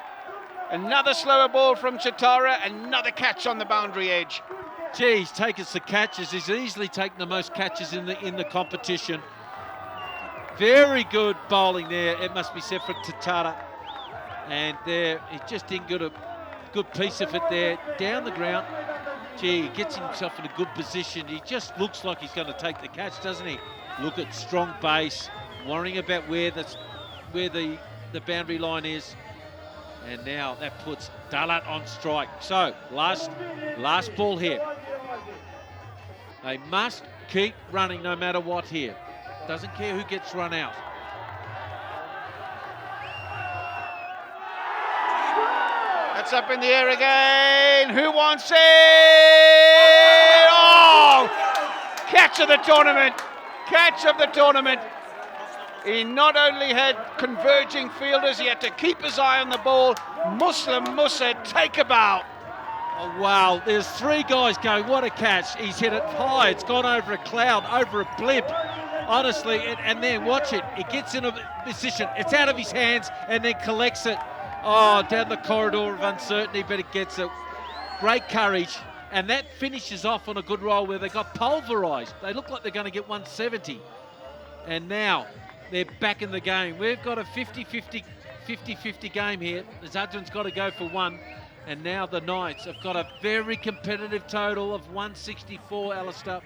Another slower ball from Chitara, another catch on the boundary edge. Gee, he's taken some catches. He's easily taken the most catches in the competition. Very good bowling there. It must be said for Chitara. And there, he just didn't get a good piece of it there. Down the ground. Gee, he gets himself in a good position. He just looks like he's going to take the catch, doesn't he? Look at strong base, worrying about where the boundary line is. And now that puts Dalat on strike. So, last ball here. They must keep running no matter what here. Doesn't care who gets run out. That's up in the air again. Who wants it? Oh! Catch of the tournament. Catch of the tournament. He not only had converging fielders, he had to keep his eye on the ball. Muslim Musa, take a bow. Oh, wow. There's three guys going, what a catch. He's hit it high. It's gone over a cloud, over a blimp. Honestly, and then watch it. It gets in a position. It's out of his hands and then collects it. Oh, down the corridor of uncertainty, but it gets it. Great courage. And that finishes off on a good roll where they got pulverised. They look like they're going to get 170. And now they're back in the game. We've got a 50-50 game here. Zadran's got to go for one. And now the Knights have got a very competitive total of 164, Alistair.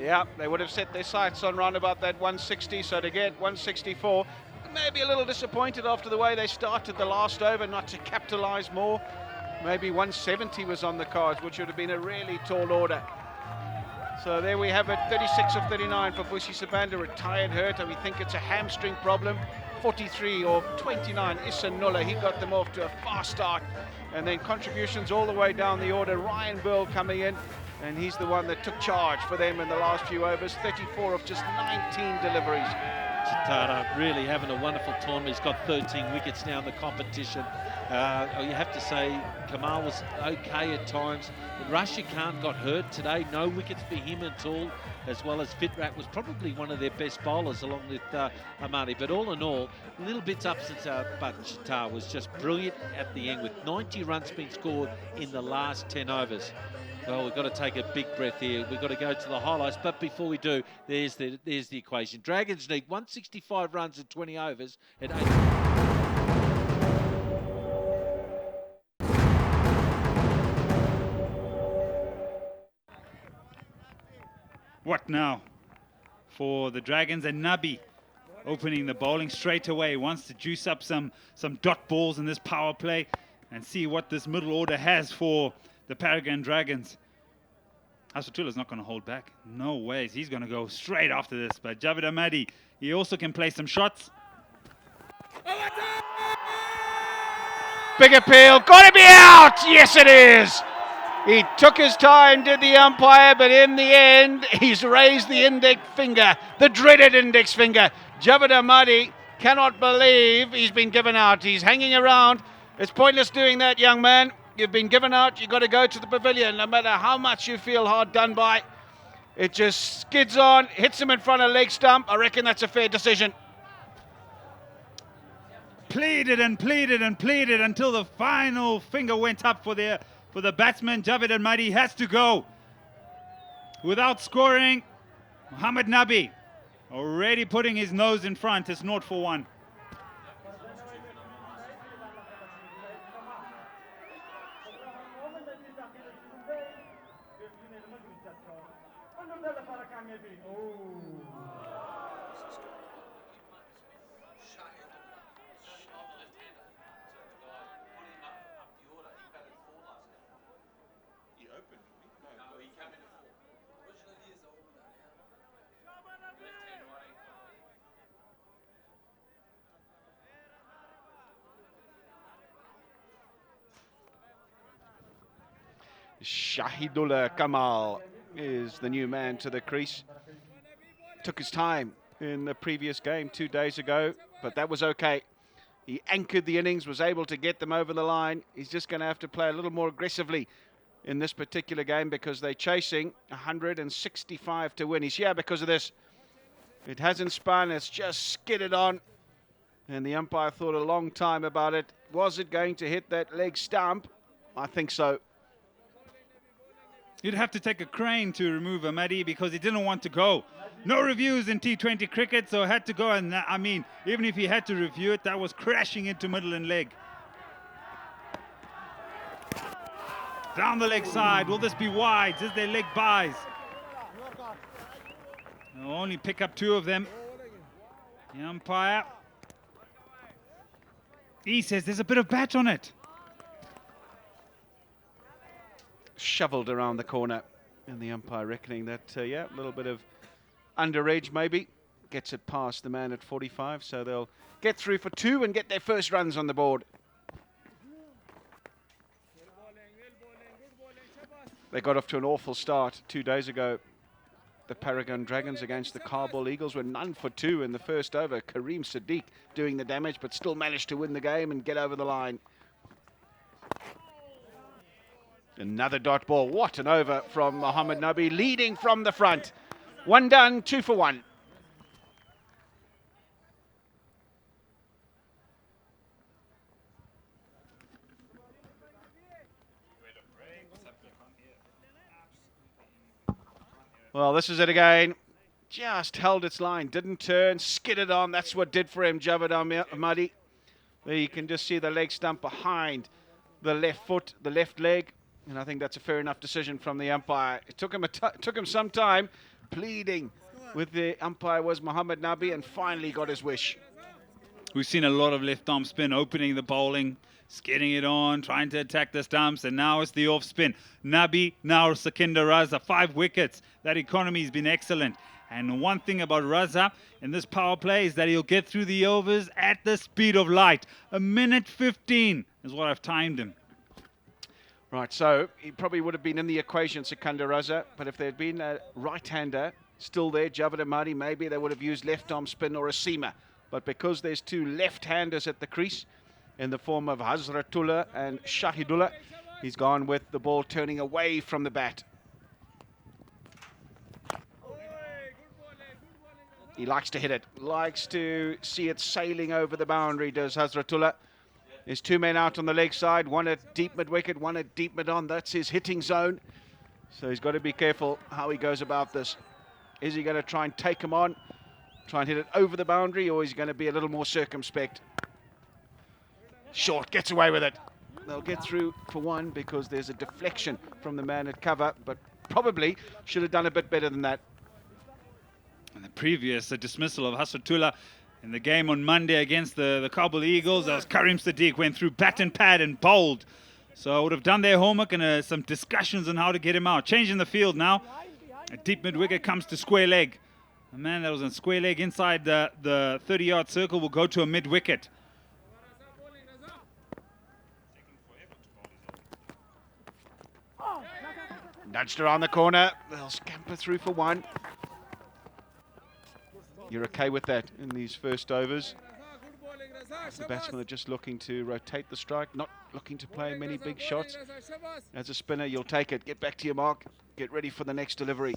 Yeah, they would have set their sights on round about that 160, so to get 164, maybe a little disappointed after the way they started the last over, not to capitalise more. Maybe 170 was on the cards, which would have been a really tall order. So there we have it, 36 of 39 for Bushi Sabanda, retired hurt, and we think it's a hamstring problem. 43 or 29, Issa Nulla, he got them off to a fast start. And then contributions all the way down the order, Ryan Burl coming in, and he's the one that took charge for them in the last few overs, 34 of just 19 deliveries. Chitara really having a wonderful tournament. He's got 13 wickets now in the competition. You have to say Kamal was okay at times. Rashid Khan got hurt today. No wickets for him at all, as well as Fitrat was probably one of their best bowlers along with Amari. But all in all, little bits ups, but Chitara was just brilliant at the end with 90 runs being scored in the last 10 overs. Well, we've got to take a big breath here. We've got to go to the highlights. But before we do, there's the equation. Dragons need 165 runs in 20 overs at 8. What now for the Dragons? And Nabi opening the bowling straight away. Wants to juice up some dot balls in this power play and see what this middle order has for the Paragon Dragons. Asfatula's not going to hold back. No ways. He's going to go straight after this. But Javed Ahmadi, he also can play some shots. Big appeal. Got to be out. Yes, it is. He took his time, did the umpire, but in the end, he's raised the index finger, the dreaded index finger. Javed Ahmadi cannot believe he's been given out. He's hanging around. It's pointless doing that, young man. You've been given out, you've got to go to the pavilion. No matter how much you feel hard done by, it just skids on, hits him in front of leg stump. I reckon that's a fair decision. Pleaded and pleaded and pleaded until the final finger went up for the batsman. Javed Ahmadi has to go. Without scoring, Mohammad Nabi already putting his nose in front. It's 0 for 1. Shahidullah Kamal is the new man to the crease. Took his time in the previous game 2 days ago, but that was okay. He anchored the innings, was able to get them over the line. He's just going to have to play a little more aggressively in this particular game because they're chasing 165 to win. He's here because of this. It hasn't spun, it's just skidded on. And the umpire thought a long time about it. Was it going to hit that leg stump? I think so. You'd have to take a crane to remove Ahmadi because he didn't want to go. No reviews in T20 cricket, so had to go. And I mean, even if he had to review it, that was crashing into middle and leg. Down the leg side. Will this be wide? Is there leg buys? They'll only pick up 2 of them. The umpire. He says there's a bit of bat on it. Shoveled around the corner, and the umpire reckoning that, yeah, a little bit of underage maybe. Gets it past the man at 45, so they'll get through for 2 and get their first runs on the board. They got off to an awful start 2 days ago. The Paragon Dragons against the Kabul Eagles were none for 2 in the first over. Kareem Sadiq doing the damage, but still managed to win the game and get over the line. Another dot ball. What an over from Mohammed Nabi, leading from the front. 1 done, 2 for 1. Well, this is it again. Just held its line, didn't turn, skidded on. That's what did for him, Javed Ahmadi. There you can just see the leg stump behind the left foot, the left leg. And I think that's a fair enough decision from the umpire. It took him some time. Pleading with the umpire was Mohammed Nabi, and finally got his wish. We've seen a lot of left arm spin, opening the bowling, skidding it on, trying to attack the stumps, and now it's the off spin. Nabi, now Sekinder Raza, 5 wickets. That economy has been excellent. And one thing about Raza in this power play is that he'll get through the overs at the speed of light. 1:15 is what I've timed him. Right, so he probably would have been in the equation, Sekinder Raza, but if there had been a right-hander still there, Javed Ahmadi, maybe they would have used left-arm spin or a seamer. But because there's 2 left-handers at the crease in the form of Hazratullah and Shahidullah, he's gone with the ball turning away from the bat. He likes to hit it, likes to see it sailing over the boundary, does Hazratullah. There's 2 men out on the leg side, one at deep mid-wicket, one at deep mid-on. That's his hitting zone. So he's got to be careful how he goes about this. Is he going to try and take him on, try and hit it over the boundary, or is he going to be a little more circumspect? Short, gets away with it. They'll get through for 1 because there's a deflection from the man at cover, but probably should have done a bit better than that. And the previous dismissal of Hazratullah in the game on Monday against the Kabul Eagles, that was Kareem Sadiq, went through bat and pad and bowled. So I would have done their homework and some discussions on how to get him out. Changing the field now. A deep mid-wicket comes to square leg. The man that was on square leg inside the 30-yard circle will go to a mid-wicket. Nudged around the corner. They'll scamper through for 1. You're okay with that in these first overs? The batsmen are just looking to rotate the strike, not looking to play many big shots. As a spinner, you'll take it. Get back to your mark. Get ready for the next delivery.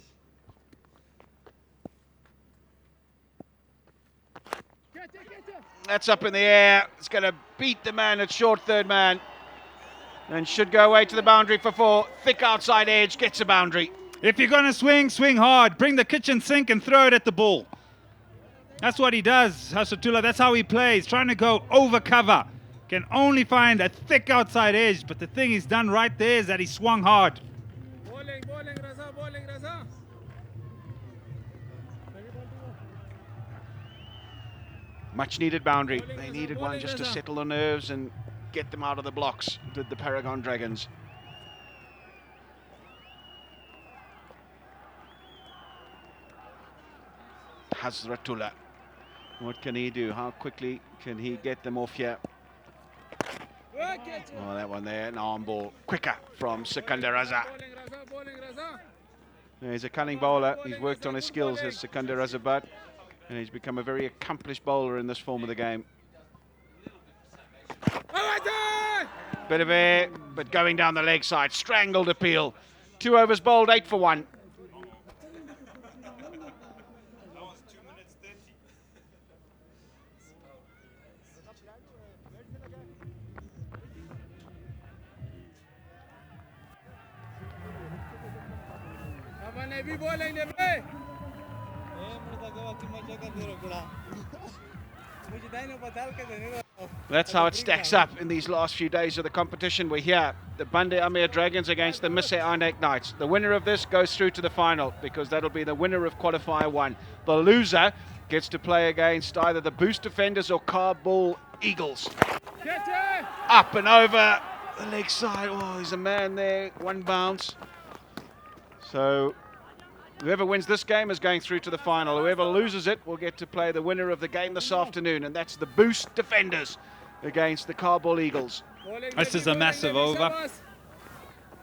That's up in the air. It's going to beat the man at short third man. And should go away to the boundary for 4. Thick outside edge, gets a boundary. If you're going to swing, swing hard. Bring the kitchen sink and throw it at the ball. That's what he does, Hazratullah. That's how he plays, trying to go over cover. Can only find a thick outside edge, but the thing he's done right there is that he swung hard. Bowling, Raza, bowling, Raza. Much needed boundary. They needed one just to settle the nerves and get them out of the blocks, did the Paragon Dragons. Hazratullah. What can he do? How quickly can he get them off here? Oh, that one there, an arm ball. Quicker from Sekinder Raza. He's a cunning bowler. He's worked on his skills as Sekinder Raza, but and he's become a very accomplished bowler in this form of the game. Bit of air, but going down the leg side. Strangled appeal. 2 overs bowled, 8 for 1. Nebi bowling, Nebi. That's how it stacks up in these last few days of the competition. We're here, the Bande Amir Dragons against the Mise Ainak Knights. The winner of this goes through to the final because that'll be the winner of Qualifier 1. The loser gets to play against either the Boost Defenders or Kabul Eagles. Up and over the leg side. Oh, there's a man there, one bounce. So whoever wins this game is going through to the final. Whoever loses it will get to play the winner of the game this afternoon, and that's the Boost Defenders against the Kabul Eagles. This is a massive over.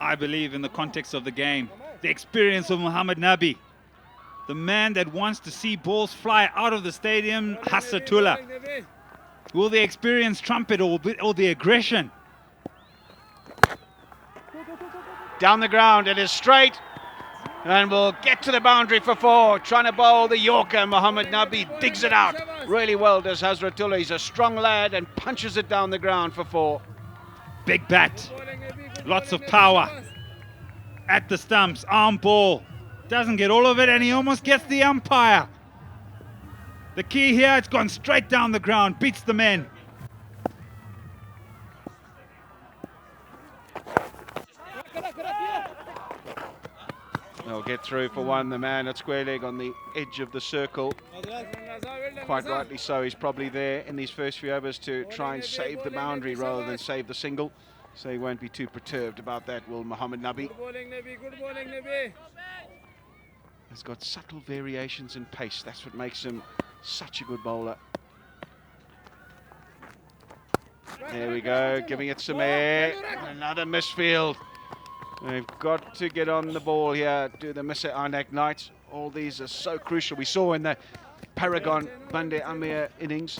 I believe in the context of the game. The experience of Muhammad Nabi. The man that wants to see balls fly out of the stadium, Hassatullah. Will the experience trump it or the aggression? Down the ground, it is straight. And we'll get to the boundary for 4. Trying to bowl the Yorker. Muhammad Nabi digs it out. Really well does Hazratullah. He's a strong lad and punches it down the ground for 4. Big bat. Lots of power. At the stumps. Arm ball. Doesn't get all of it and he almost gets the umpire. The key here, it's gone straight down the ground. Beats the men. They'll get through for 1. The man at square leg on the edge of the circle. Quite rightly so. He's probably there in these first few overs to try and save the boundary rather than save the single. So he won't be too perturbed about that, will Muhammad Nabi. He's got subtle variations in pace. That's what makes him such a good bowler. There we go, giving it some air. Another misfield. They've got to get on the ball here to the Mise Ainak Knights. All these are so crucial. We saw in the Paragon Bande Amir innings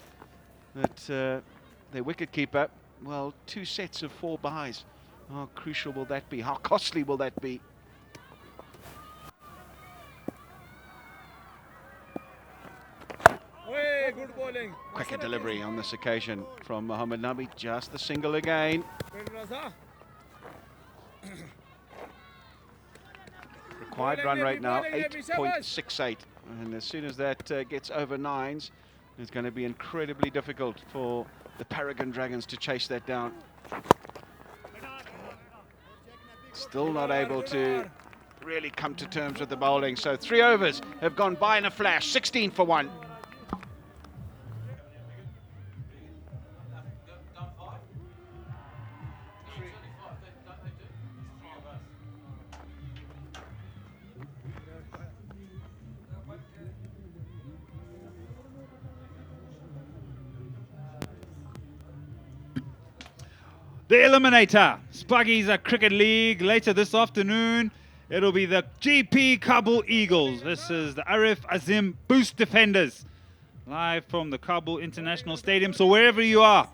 that their wicketkeeper, well, 2 sets of 4 byes. How crucial will that be? How costly will that be? Quicker delivery on this occasion from Muhammad Nabi. Just the single again. Required run rate now 8.68, and as soon as that gets over 9s, it's going to be incredibly difficult for the Paragon Dragons to chase that down. Still not able to really come to terms with the bowling, so 3 overs have gone by in a flash. 16 for 1. The Eliminator, Shpageeza Cricket League. Later this afternoon, it'll be the GP Kabul Eagles. This is the Arif Azim Boost Defenders. Live from the Kabul International Stadium. So wherever you are,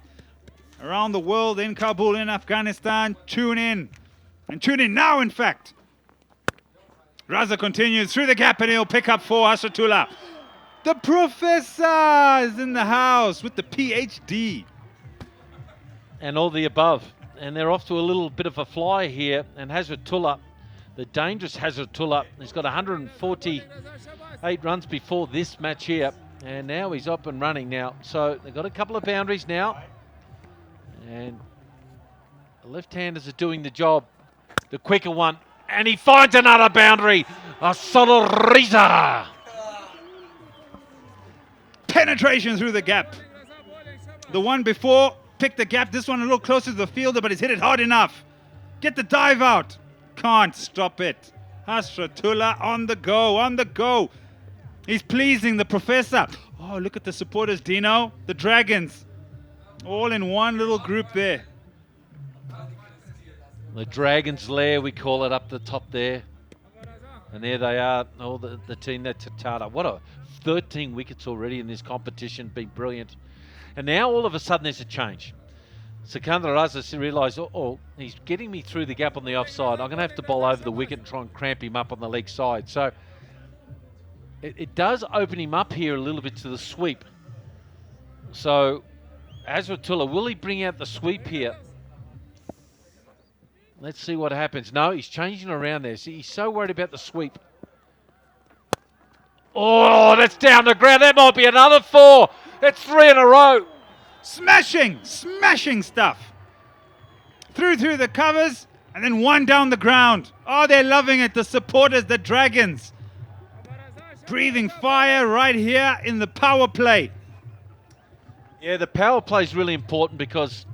around the world, in Kabul, in Afghanistan, tune in. And tune in now, in fact. Raza continues through the gap and he'll pick up 4. Hasratullah. The professor is in the house with the PhD. And all the above. And they're off to a little bit of a fly here. And Hazratullah, the dangerous Hazratullah, he's got 148 runs before this match here. And now he's up and running now. So they've got a couple of boundaries now. And the left-handers are doing the job. The quicker one. And he finds another boundary. Shpageeza. Penetration through the gap. The one before picked the gap. This one a little closer to the fielder, but he's hit it hard enough. Get the dive out. Can't stop it. Hasratullah on the go, on the go. He's pleasing the professor. Oh, look at the supporters, Dino. The Dragons. All in one little group there. The Dragon's Lair, we call it, up the top there. And there they are, all the team, that's Tata. What a 13 wickets already in this competition, been brilliant. And now all of a sudden there's a change. Sikandar Raza realised, oh, he's getting me through the gap on the offside. I'm going to have to bowl over the wicket and try and cramp him up on the leg side. So it does open him up here a little bit to the sweep. So Hazratullah, will he bring out the sweep here? Let's see what happens. No, he's changing around there. See, he's so worried about the sweep. Oh, that's down the ground. That might be another 4. That's 3 in a row. Smashing stuff. Through the covers, and then one down the ground. Oh, they're loving it, the supporters, the Dragons. Breathing fire right here in the power play. Yeah, the power play is really important because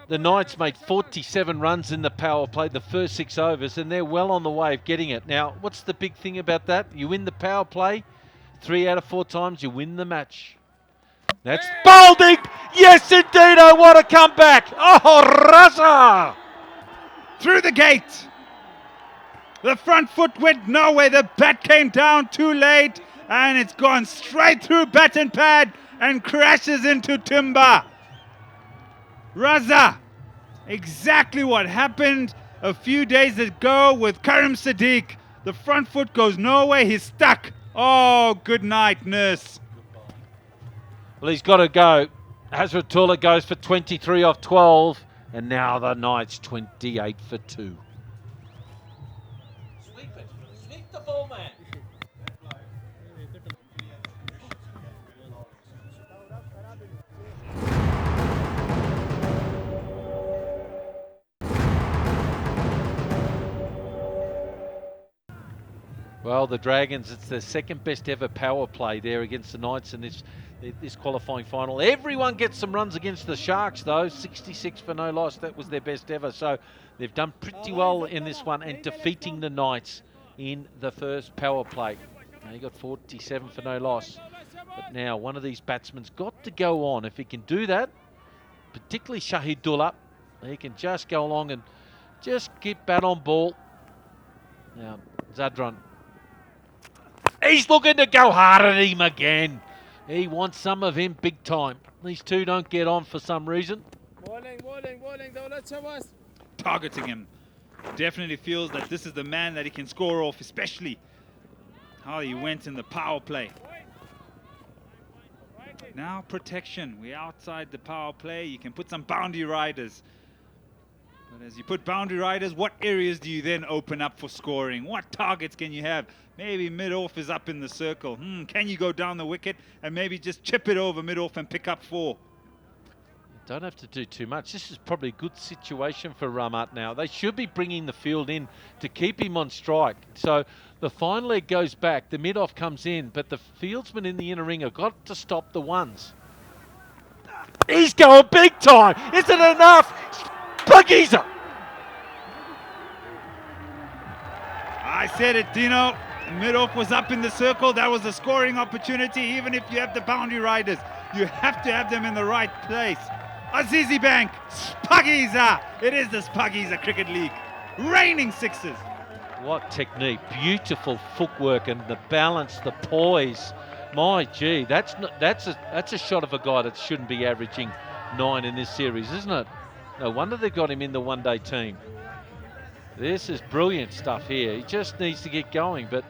the Knights made 47 runs in the power play the first 6 overs, and they're well on the way of getting it. Now, what's the big thing about that? You win the power play 3 out of 4 times, you win the match. That's bowling! Yes, indeed! Oh, what a comeback! Oh, Raza! Through the gate. The front foot went nowhere. The bat came down too late, and it's gone straight through bat and pad and crashes into timber. Raza, exactly what happened a few days ago with Karim Sadiq. The front foot goes nowhere. He's stuck. Oh, good night, nurse. Well, he's got to go. Hazratullah goes for 23 off 12, and now the Knights 28 for 2. Sweep it. Sweep the ball, man. Well, the Dragons, it's their second best ever power play there against the Knights in this qualifying final. Everyone gets some runs against the Sharks, though. 66 for no loss. That was their best ever. So they've done pretty well in this one and defeating the Knights in the first power play. Now, he got 47 for no loss. But now one of these batsmen's got to go on. If he can do that, particularly Shahidullah, he can just go along and just get bat on ball. Now, Zadran. He's looking to go hard at him again. He wants some of him big time. These two don't get on for some reason. Targeting him. Definitely feels that this is the man that he can score off, especially how he went in the power play. Now protection. We're outside the power play. You can put some boundary riders. But as you put boundary riders, what areas do you then open up for scoring? What targets can you have? Maybe mid-off is up in the circle. Can you go down the wicket and maybe just chip it over mid-off and pick up 4? Don't have to do too much. This is probably a good situation for Ramat now. They should be bringing the field in to keep him on strike. So the fine leg goes back, the mid-off comes in, but the fieldsman in the inner ring have got to stop the ones. He's going big time. Is it enough? Shpageeza! I said it, Dino. Mid-off was up in the circle. That was a scoring opportunity. Even if you have the boundary riders, you have to have them in the right place. Azizi Bank, Shpageeza. It is the Shpageeza Cricket League. Raining sixes. What technique. Beautiful footwork and the balance, the poise. My gee, that's a shot of a guy that shouldn't be averaging 9 in this series, isn't it? No wonder they got him in the one-day team. This is brilliant stuff here. He just needs to get going, but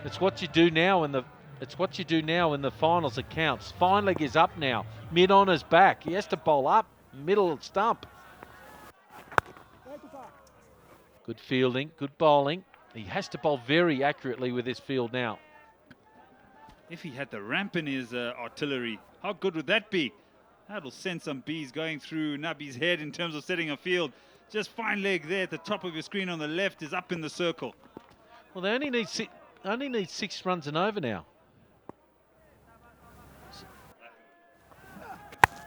it's what you do now in the finals that counts. Fine leg is up now. Mid on his back. He has to bowl up, middle stump. Good fielding, good bowling. He has to bowl very accurately with his field now. If he had the ramp in his artillery, how good would that be? That'll send some bees going through Nabi's head in terms of setting a field. Just fine leg there at the top of your screen on the left is up in the circle. Well, they only need 6 runs and over now.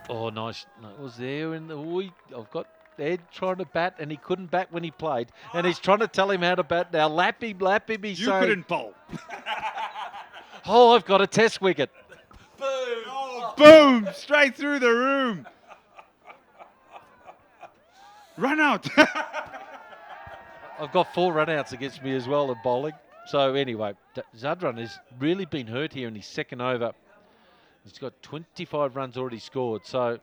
Oh, nice. No, it was there in the... I've got Ed trying to bat, and he couldn't bat when he played. And he's trying to tell him how to bat now. Lap him, he's saying... You couldn't bowl. Oh, I've got a test wicket. Boom! Oh, boom! Straight through the room. Run out. I've got 4 run-outs against me as well in bowling. So anyway, Zadran has really been hurt here in his second over. He's got 25 runs already scored. So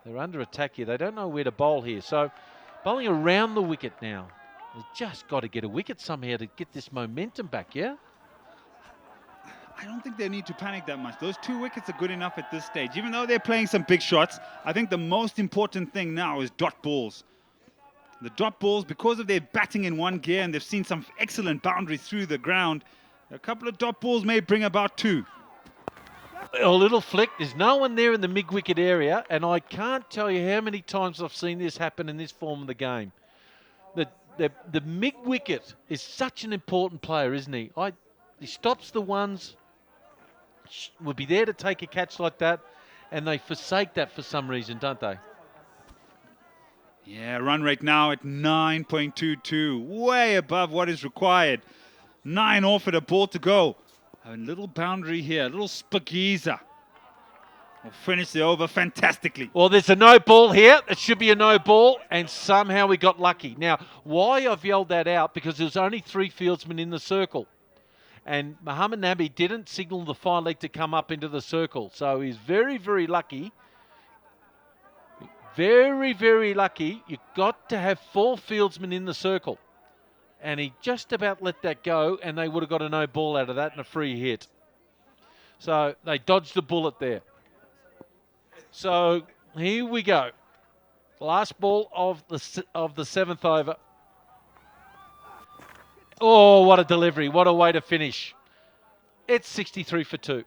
they're under attack here. They don't know where to bowl here. So bowling around the wicket now. They've just got to get a wicket somehow to get this momentum back, yeah? I don't think they need to panic that much. Those 2 wickets are good enough at this stage. Even though they're playing some big shots, I think the most important thing now is dot balls. The dot balls, because of their batting in one gear, and they've seen some excellent boundaries through the ground, a couple of dot balls may bring about 2. A little flick. There's no one there in the mid-wicket area, and I can't tell you how many times I've seen this happen in this form of the game. The mid-wicket is such an important player, isn't he? He stops the ones, would be there to take a catch like that, and they forsake that for some reason, don't they? Yeah, run rate now at 9.22, way above what is required. 9 off at a ball to go. A little boundary here, a little Shpageeza will finish the over fantastically. Well, there's a no ball here. It should be a no ball, and somehow we got lucky. Now, why I've yelled that out, because there's only 3 fieldsmen in the circle. And Muhammad Nabi didn't signal the fine leg to come up into the circle. So he's very, very lucky. Very, very lucky. You've got to have 4 fieldsmen in the circle. And he just about let that go, and they would have got a no ball out of that and a free hit. So they dodged the bullet there. So here we go. Last ball of the 7th over. Oh, what a delivery. What a way to finish. It's 63 for 2.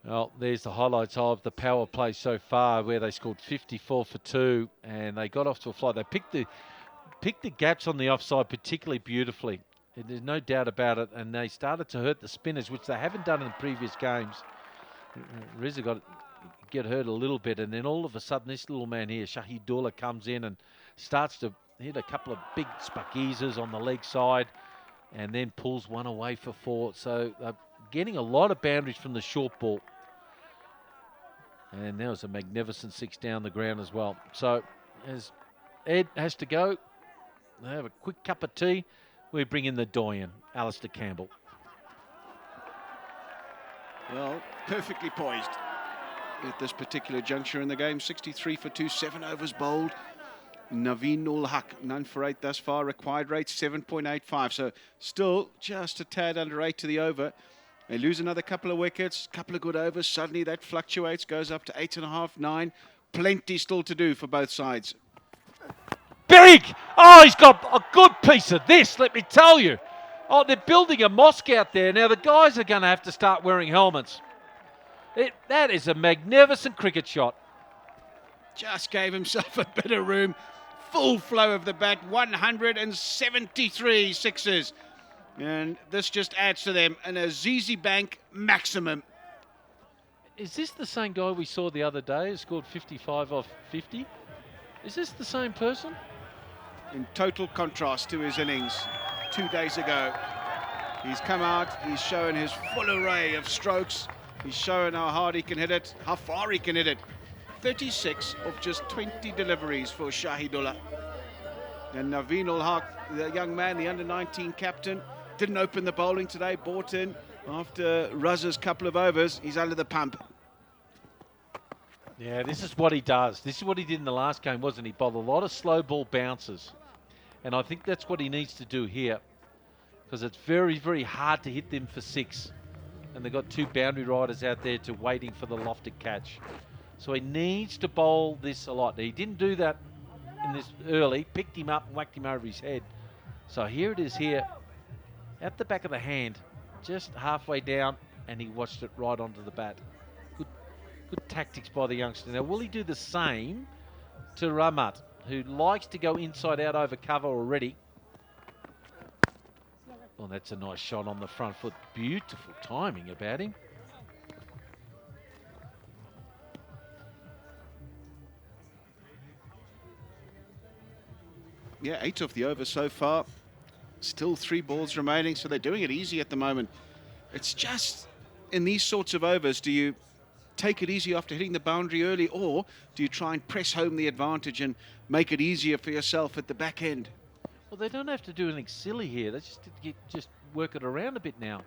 Well, there's the highlights of the power play so far, where they scored 54 for 2, and they got off to a fly. They picked the gaps on the offside particularly beautifully. There's no doubt about it, and they started to hurt the spinners, which they haven't done in previous games. Reza get hurt a little bit, and then all of a sudden this little man here, Shahidullah, comes in and starts to hit a couple of big Shpageezas on the leg side, and then pulls one away for 4. So they're getting a lot of boundaries from the short ball. And there was a magnificent 6 down the ground as well. So as Ed has to go, they have a quick cup of tea. We bring in the doyen, Alistair Campbell. Well, perfectly poised at this particular juncture in the game. 63 for 2, 7 overs bowled. Naveen ul Haq, none for 8 thus far. Required rate 7.85. So still just a tad under 8 to the over. They lose another couple of wickets, couple of good overs. Suddenly that fluctuates, goes up to 8.5, 9. Plenty still to do for both sides. Big! Oh, he's got a good piece of this, let me tell you. Oh, they're building a mosque out there. Now, the guys are going to have to start wearing helmets. That is a magnificent cricket shot. Just gave himself a bit of room. Full flow of the bat, 173 sixes. And this just adds to them an Azizi Bank maximum. Is this the same guy we saw the other day who scored 55 off 50? Is this the same person? In total contrast to his innings 2 days ago. He's come out, he's shown his full array of strokes. He's shown how hard he can hit it, how far he can hit it. 36 of just 20 deliveries for Shahidullah. And Naveen ul Haq, the young man, the under-19 captain, didn't open the bowling today, brought in after Raza's couple of overs. He's under the pump. Yeah, this is what he does. This is what he did in the last game, wasn't he? Bowled a lot of slow ball bounces. And I think that's what he needs to do here, because it's very, very hard to hit them for 6. And they've got 2 boundary riders out there to waiting for the lofted catch. So he needs to bowl this a lot. He didn't do that in this early, picked him up and whacked him over his head. So here it is here, at the back of the hand, just halfway down, and he watched it right onto the bat. Good tactics by the youngster. Now, will he do the same to Ramat, who likes to go inside out over cover already? Well, that's a nice shot on the front foot. Beautiful timing about him. Yeah, 8 off the over so far. Still 3 balls remaining, so they're doing it easy at the moment. It's just, in these sorts of overs, do you take it easy after hitting the boundary early, or do you try and press home the advantage and make it easier for yourself at the back end? Well, they don't have to do anything silly here. They just work it around a bit now.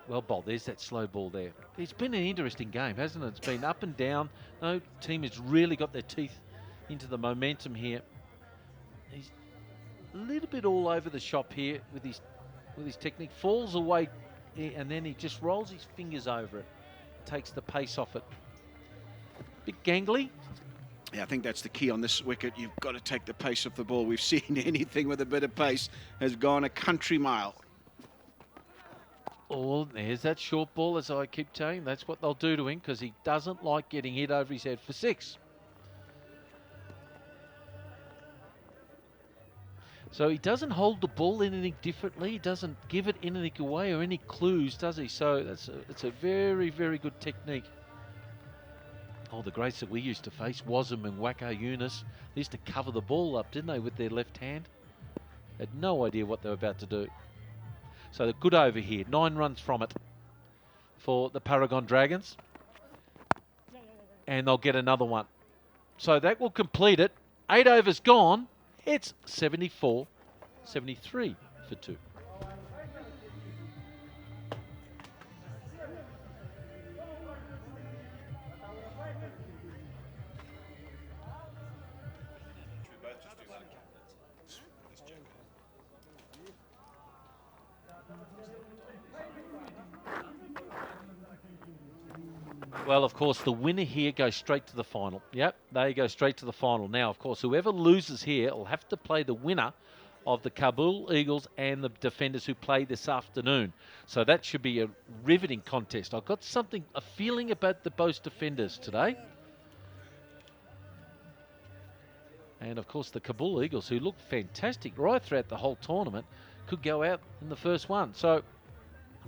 Well bowled. There's that slow ball there. It's been an interesting game, hasn't it? It's been up and down. No team has really got their teeth into the momentum here. He's a little bit all over the shop here with his with his technique, falls away, and then he just rolls his fingers over it, takes the pace off it. Bit gangly. Yeah, I think that's the key on this wicket. You've got to take the pace of the ball. We've seen anything with a bit of pace has gone a country mile. Oh, there's that short ball, as I keep saying. That's what they'll do to him, because he doesn't like getting hit over his head for 6. So he doesn't hold the ball anything differently. He doesn't give it anything away or any clues, does he? So it's a very, very good technique. Oh, the greats that we used to face, Wasm and Wacko Yunus, they used to cover the ball up, didn't they, with their left hand? Had no idea what they were about to do. So they're good over here. 9 runs from it for the Paragon Dragons. And they'll get another one. So that will complete it. 8 overs gone. It's 74, 73 for 2. Well, of course, the winner here goes straight to the final. Yep, they go straight to the final. Now, of course, whoever loses here will have to play the winner of the Kabul Eagles and the defenders who play this afternoon. So that should be a riveting contest. I've got a feeling about the both defenders today. And, of course, the Kabul Eagles, who looked fantastic right throughout the whole tournament, could go out in the first one. So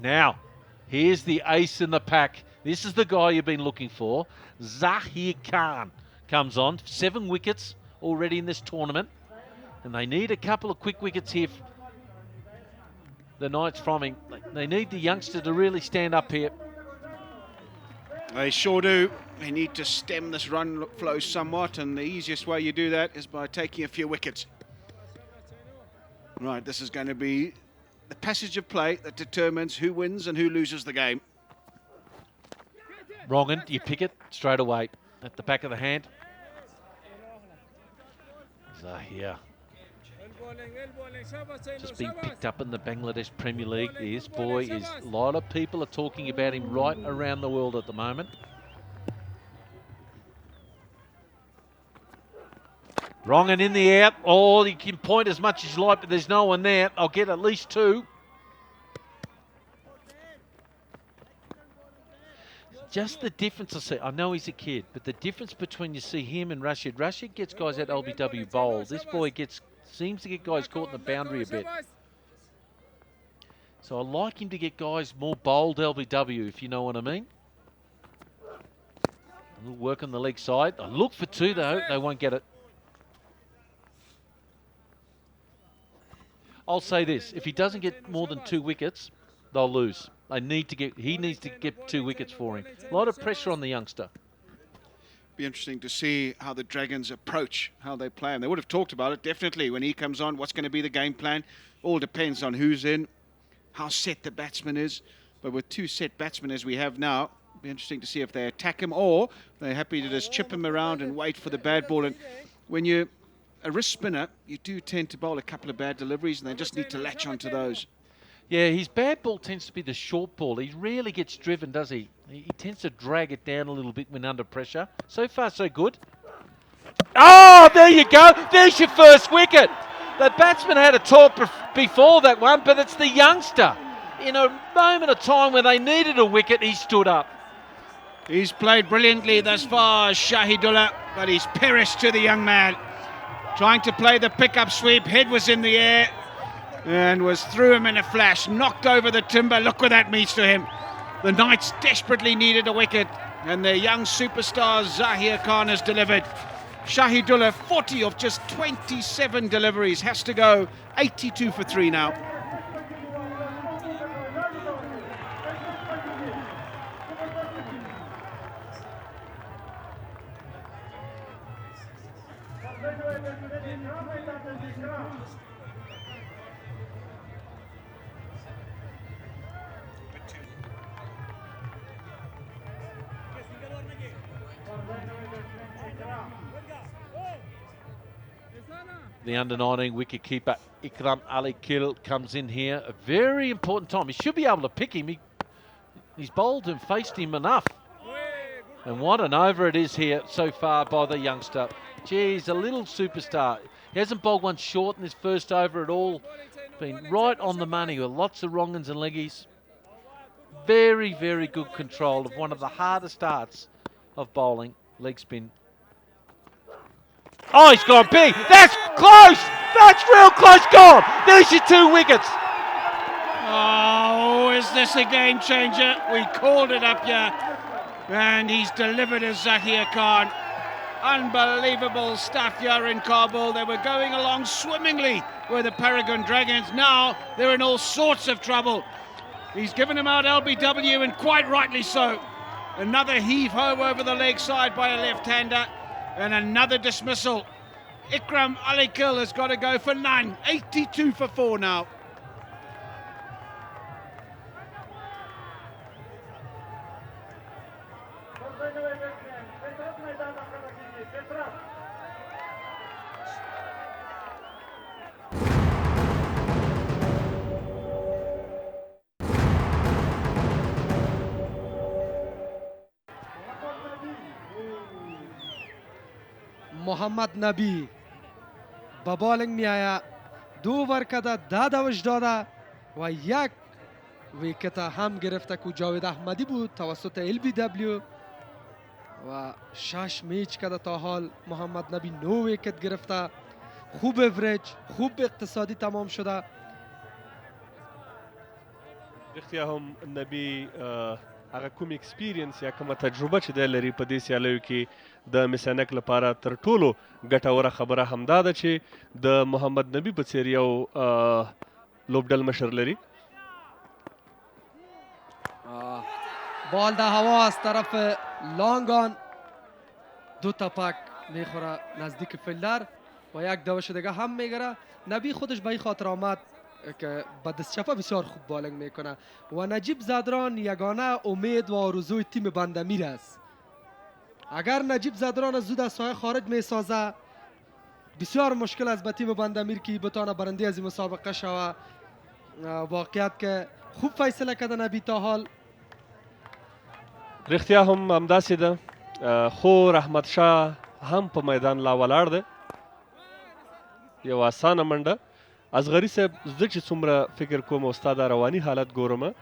now, here's the ace in the pack. This is the guy you've been looking for. Zahir Khan comes on. 7 wickets already in this tournament. And they need a couple of quick wickets here. The Knights from him. They need the youngster to really stand up here. They sure do. They need to stem this run flow somewhat, and the easiest way you do that is by taking a few wickets. Right, this is going to be the passage of play that determines who wins and who loses the game. Wrong end, you pick it straight away at the back of the hand. Zahir. Just being picked up in the Bangladesh Premier League. This boy is, a lot of people are talking about him right around the world at the moment. Wrong and in the air. Oh, you can point as much as you like, but there's no one there. I'll get at least 2. Just the difference I see. I know he's a kid, but the difference between you see him and Rashid. Rashid gets guys at LBW bowl. This boy seems to get guys caught in the boundary a bit. So I like him to get guys more bowled LBW, if you know what I mean. A little work on the leg side. I look for 2 though. They won't get it. I'll say this: if he doesn't get more than 2 wickets, they'll lose. He needs to get 2 wickets for him. A lot of pressure on the youngster. Be interesting to see how the Dragons approach, how they play. And they would have talked about it, definitely, when he comes on. What's going to be the game plan? All depends on who's in, how set the batsman is. But with 2 set batsmen as we have now, it'll be interesting to see if they attack him or they're happy to just chip him around and wait for the bad ball. And when you're a wrist spinner, you do tend to bowl a couple of bad deliveries, and they just need to latch onto those. Yeah, his bad ball tends to be the short ball. He rarely gets driven, does he? He tends to drag it down a little bit when under pressure. So far, so good. Oh, there you go. There's your first wicket. The batsman had a talk before that one, but it's the youngster. In a moment of time when they needed a wicket, he stood up. He's played brilliantly thus far, Shahidullah, but he's perished to the young man. Trying to play the pickup sweep, head was in the air and was through him in a flash, knocked over the timber. Look what that means to him. The Knights desperately needed a wicket, and their young superstar Zahir Khan has delivered. Shahidullah, 40 of just 27 deliveries, has to go 82 for 3 now. the under-19 wicket-keeper Ikram Ali Kil comes in here. A very important time. He should be able to pick him. He's bowled and faced him enough. And what an over it is here so far by the youngster. Geez, a little superstar. He hasn't bowled one short in his first over at all. Been right on the money with lots of wrong-uns and leggies. Very, very good control of one of the hardest starts of bowling. Leg spin. Oh, he's gone big. That's close. That's real close. Gone. There's your 2 wickets. Oh, is this a game changer? We called it up here. And he's delivered as Zakia Khan. Unbelievable stuff here in Kabul. They were going along swimmingly with the Paragon Dragons. Now they're in all sorts of trouble. He's given him out LBW, and quite rightly so. Another heave-ho over the leg side by a left-hander, and another dismissal. Ikram Ali Kil has got to go for none. 82 for 4 now. محمد نبی با بالینگ می آیا 2 اوور کده 10 دوش داده و 1 ویکت هم گرفته که جاوید احمدی بود توسط LBW و 6 میچ کده تا حال محمد نبی 9 ویکت گرفته. خوب اوریج، خوب اقتصادی تمام شده. رښتیا هم نبی هغه کوم ایکسپیرینس یا کومه تجربه چې دی لري په دې سیالیو کې د مس عینک لپاره تر ټولو ګټوره خبره همدا ده چې د محمد نبی په څیر یو لوبډل مشر لري. بال در هوا از طرف لانگان 2 تپک میخوره نزدیک فیلدر و 1 دوش دیگه هم میگیره. نبی خودش به این خاطر آمد که با دستچپه بسیار خوب بالینگ میکنه و نجیب زدران یگانه امید و آرزوی تیم بندمیر است. اگر نجیب زدران زود از ساحه خارج میسازه بسیار مشکل است به تیم بندمیر که بتانه برنده از این مسابقه شوه. واقعیت که خوب فیصله کرده نبی تا حال. رښتیا هم همداسې ده، خو رحمت شاه هم په میدان لا ولاړ دی. یو اسانه منډه. اصغري صاحب زه چې څومره فکر کوم او ستا دا رواني حالت ګورم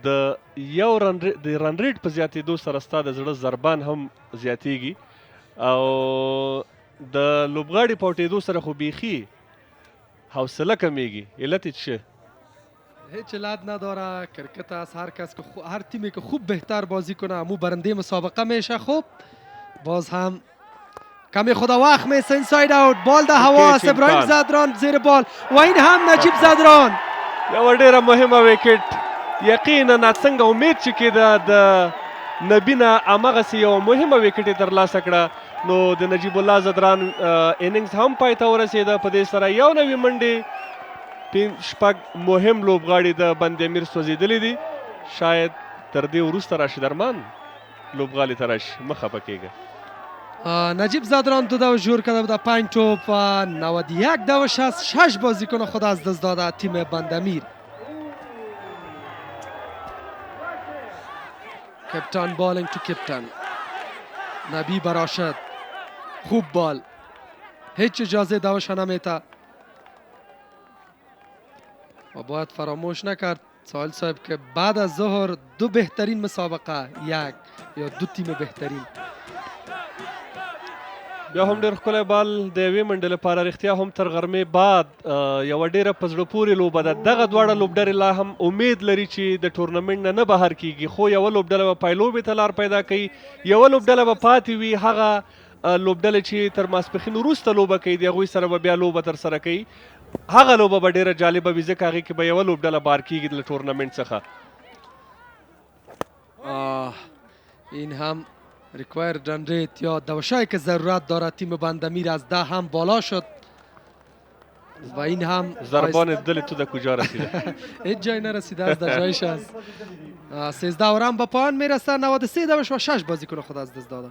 د یو رن ریټ په زیاتېدو سره ستا د زړه ضربان هم زیاتېږي او د لوبغاړي په وټېدو سره خو بیخي حوصله کمیږي. علت یې څه؟ هیچ علت نداره. کرکت است، هر تیمی که خوب بهتر بازی کنه همو برنده مسابقه میشه. خوب باز هم کمی خدا وقت میسه. اینساید اوت، بال در هوا است. ابراهیم زدران زیر بال و این هم نجیب زدران. یو ډیره مهمه ویکټ. یقینا څنګه امید چې کېده د نبی نه همغسې یوه مهمه ویکټ یې ترلاسه کړه نو د نجیب الله زدران اننګز هم پای ته ورسېده. په دې سره یو نوي منډې 5 مهم لوبغاړي د بند امیر سوځېدلي دي. شاید تر دې وروسته راشد ارمان لوبغالي ته راشي. مه خفه کېږه. نجیب زدران 2 دوش جور کرده بوده، 5 توپ و 91 دوش است. 6 بازیکن خود از دست داده تیم بندمیر. کپتان بالینگ تو کپتان نبی براشد. خوب بال، هیچ اجازه دوش نمیته و باید فراموش نکرد ساحل صاحب که بعد از ظهر 2 بهترین مسابقه 1 یا 2 تیم بهترین. بیا هم ډېر ښکلی بال د یوې منډې لپاره. رښتیا هم تر غرمې بعد یوه ډېره په زړه پورې لوبه ده. دغه دواړه لوبډلې لا هم امید لري چې د ټورنمنټ نه بهر کیږي، خو یوه لوبډله به پایلوبې ته لار پیدا کوي، یوه لوبډله به پاتې وي. هغه لوبډلې چې تر ماسپښین وروسته لوبه کوي د هغوی سره به بیا لوبه ترسره کوي. هغه لوبه به ډېره جالبه وي ځکه هغې کې به یوه لوبډله بار کیږي له ټورنمنټ څخه. این هم ریکوایر رن ریت یا دوشایی که ضرورت داره تیم بندمیر از 10 هم بالا شد و این هم ضربان دل تو در کجا رسیده؟ هیچ جای نرسیده، از در جایش است. 13 اوور هم به پایان میرسه. 93 دوش و 6 بازیکن خود از دست داده.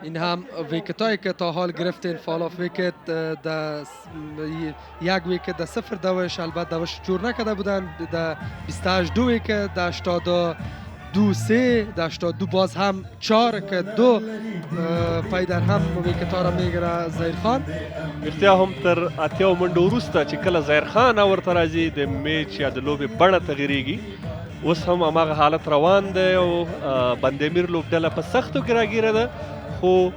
این هم ویکت هایی که تا حال گرفتین فال آف ویکت در یک ویکت در 0 دوش، البته دوش جور نکده بودن، در 28 دو ویکت، در 82 3، در 82 باز هم 4 که 2 پای در هم ویکت ها را میگیره ظاهر خان. رښتیا هم تر اتیاو منډو وروسته چې کله ظاهر خان ورته راځي د میچ یا د لوبې بڼه تغیریږي. اوس هم هماغه حالت روان دی او بندامیر لوبډله په سختو کې راګیره ده، خو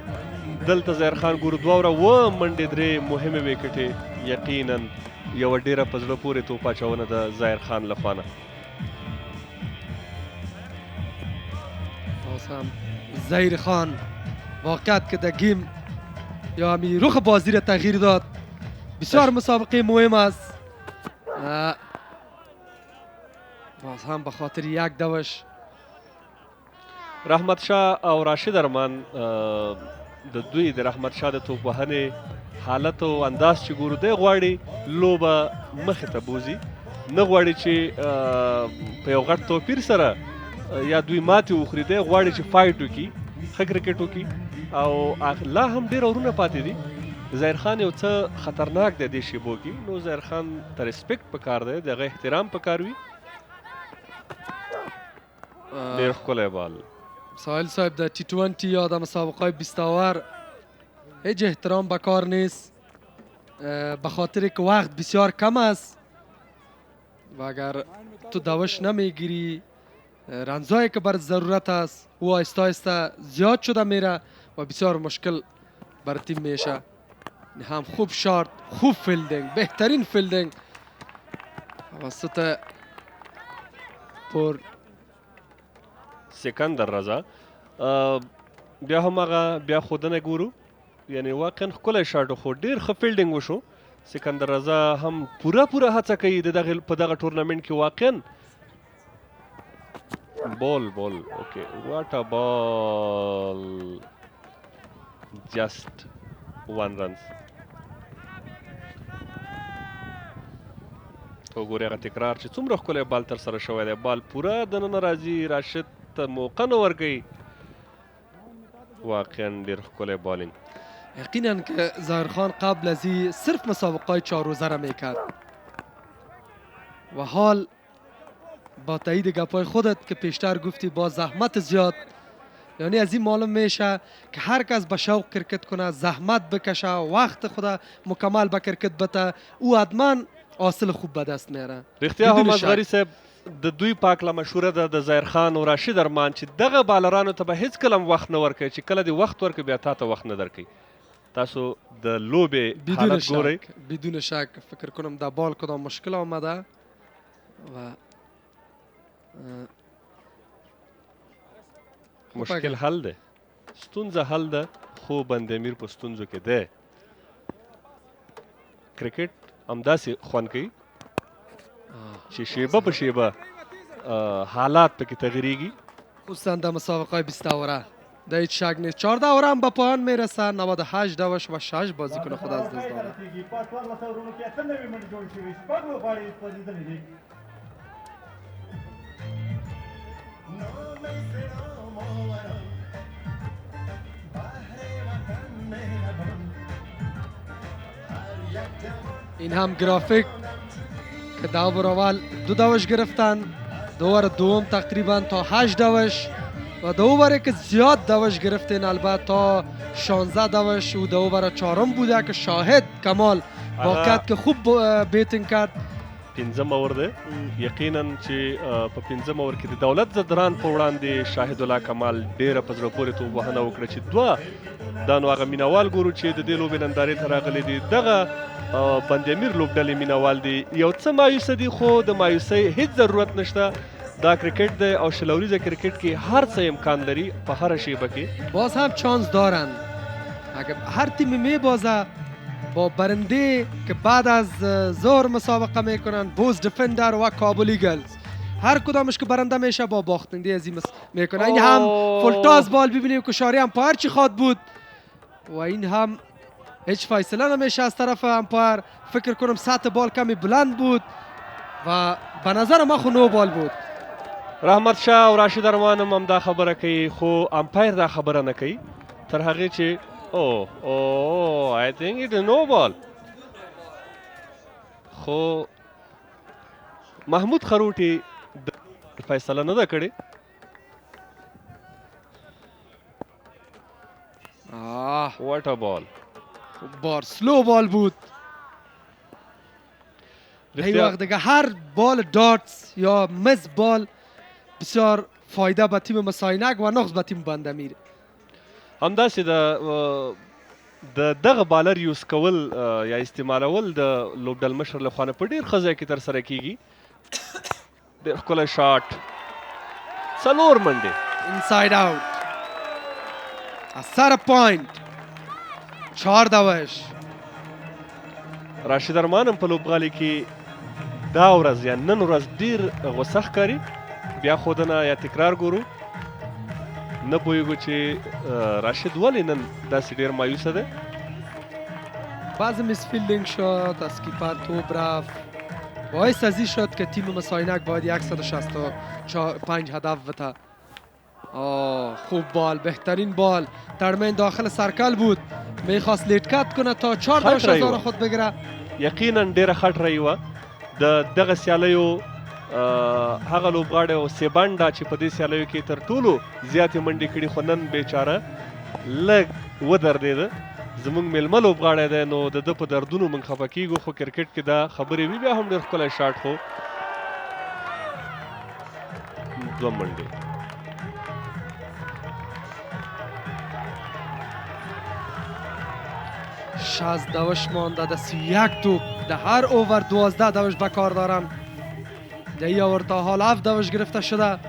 دلته ظاهر خان ګورو 2 اوره منډې 3 مهمې ویکټې، یقینا یوه ډېره په زړه پورې توپ اچونه ده ظاهر خان لخوا نه. باز هم ظاهر خان واقعیت که در گیم یا همی رخ بازی را تغییر داد. بسیار مسابقه مهم است. باز هم به خاطر یک دوش رحمت شاه او راشد ارمان د دوی د رحمت شاه د توپ وهنې حالت او انداز چې ګورو دی غواړي لوبه مخې ته بوځي، نه غواړي چې په یو غټ توپیر سره یا دوی ماتې وخوري، دی غواړي چې فایټ وکړي، ښه کرکټ وکړي او لا هم ډېر اورونه پاتې دي. ظاهر خان یو څه خطرناک دی دې شیبو کې، نو ظاهر خان ته ریسپیکټ پکار دی، د هغه احترام پکار وي. ډېر ښکلی بال ساحل صاحب در T20 یا در مسابقه 20 اوور هیچ احترام به کار نیست، به خاطر که وقت بسیار کم است و اگر تو دوش نمیگیری رنزایی که بر ضرورت است او آهسته آهسته زیاد شده میره و بسیار مشکل بر تیم میشه. هم خوب شارت، خوب فیلدینگ، بهترین فیلدینگ توسط پر سکندر رضا. بیا هم هغه بیا ښودنه ګورو، یعنی واقعا ښکلی شاټ خو ډېر ښه فیلډینګ وشو. سکندر رضا هم پوره هڅه کوي په دغه ټورنمنټ کې واقعا. بال اوکې واټ ا بال، جست 1 رنز. وګورئ هغه تکرار چې څومره ښکلی بال تر سره شوی دی، بال پوره دننه راځي، راشد ته موقع نه ورکوي. واقعا ډېر ښکلی بالینگ. یقینا که ظاهر خان قبل از این صرف مسابقه 4 روزه را میکرد و حال با تایید گپای خودت که پیشتر گفتی با زحمت زیاد، یعنی از این معلوم میشه که هر کس به شوق کرکت کنه، زحمت بکشه، وقت خود مکمل به کرکت بده، او حتما حاصل خوب به دست میاره. رښتیا هم اصغري صاحب د دوی پاکله مشهوره ده د ظاهر خان او راشد ارمان چې دغه بالرانو ته به هیڅکله هم وخت نه ورکوي، چې کله دې وخت ورکوي بیا تا ته وخت نه درکوي. تاسو د لوبې حالت ګورئ. بدون شک فکر کنم در بال کدام مشکل آمده و مشکل حل ده، ستونزه حل ده، خو بندامیر په ستونزو کې ده. کرکټ همداسې خوند کوي چې شیبه په شیبه حالات پکې تغییریږي. خصوصا در مسابقه 20 اوره در هیچ شک نیست. 14 اوره هم به پایان میرسه، 98 دوش و 6 بازیکن خود از دست داده. این هم گرافیک که دو بر اول 2 دوش گرفتن، دو بر دوم تقریبا تا 8 دوش و دو بره که زیاد دوش گرفتین البته تا 16 دوش و دو بر چهارم بوده که شاهد کمال واقعیت که خوب بیتینگ کرد. 15 اور ده یقینا چې په 15 اور کې د دولت زدران په وړاندې شاهد الله کمال ډیره په زړه پورې توپ وهنه وکړه چې دوه دا نو هغه مینوال ګورو چې د دې لوبې نندارې ته راغلي دي، دغه بندامیر لوبډلې مینوال دي. یو څه مایوسه دي خو د مایوسۍ هیڅ ضرورت نشته. دا کرکټ دی او شلوریزه کرکټ کې هر څه امکان لري په هر شیبه کې. باز هم چانس دارن اگر هر تیم میبازه با برنده که بعد از ظهر مسابقه میکنن، بوز دفندر و کابل ایگلز، هر کدامش که برنده میشه با باختنده از این میکنه. این هم فولتاز بال ببینیم که شاری امپایر چی خواد بود و این هم هیچ فیصله نمیشه از طرف امپایر. فکر کنم سطح بال کمی بلند بود و به نظر ما خو نو بال بود. رحمت شاه او راشد ارمان هم دا خبره کوي خو امپایر دا خبره نه کوي. تر هغې چې I think it is no ball. خو محمود خروټي د فیصله نه ده کړې. What a ball. بار سلو بال بود. این وقت دیگه هر بال دارتس یا مس بال بسیار فایده به تیم مساینک و نقص به تیم بندمیر. همداسې د دغه بالر یوز کول یا استعمالول د لوبډل مشر لخوا نه په ډېر ښه ځای کې ترسره کیږي. ډېر ښکلی شاټ. 4 منډې. انساید آوت. اثر پوینټ. 4 دوش. راشد ارمان هم په لوبغالي کې دا ورځ یا نن ورځ ډېر غوسه ښکاري. بیا ښودنه یا تکرار ګورو. نه پوهېږو چې راشد ولې نن داسې ډېر مایوسه دی. بعض میسفیلدینگ شد از کیپر توپ رفت. باعث از این شد که تیم مساینک باید 165 هدف بده. خوب بال، بهترین بال در من داخل سرکل بود. میخواست لیتکت کنه تا 4 دوش هزار خود بگیره. یقینا ډېره خټ رایي وه. د دغه سیالیو هغه لوبغاړی او سیبانډا چې په دې سیالیو کې تر ټولو زیاتې منډې کړي خو نن بیچاره لږ ودردېده. زموږ میلمه لوبغاړی دی نو د ده په دردونو موږ خفه کېږو خو کرکټ کې دا خبرې وي. بیا هم ډېر ښکلی شاټ خو 2 منډې. شصت دوش مانده در 31 توپ در هر اوور 12 دوش به کار دارن. در این اوور تا حال 7 دوش گرفته شده.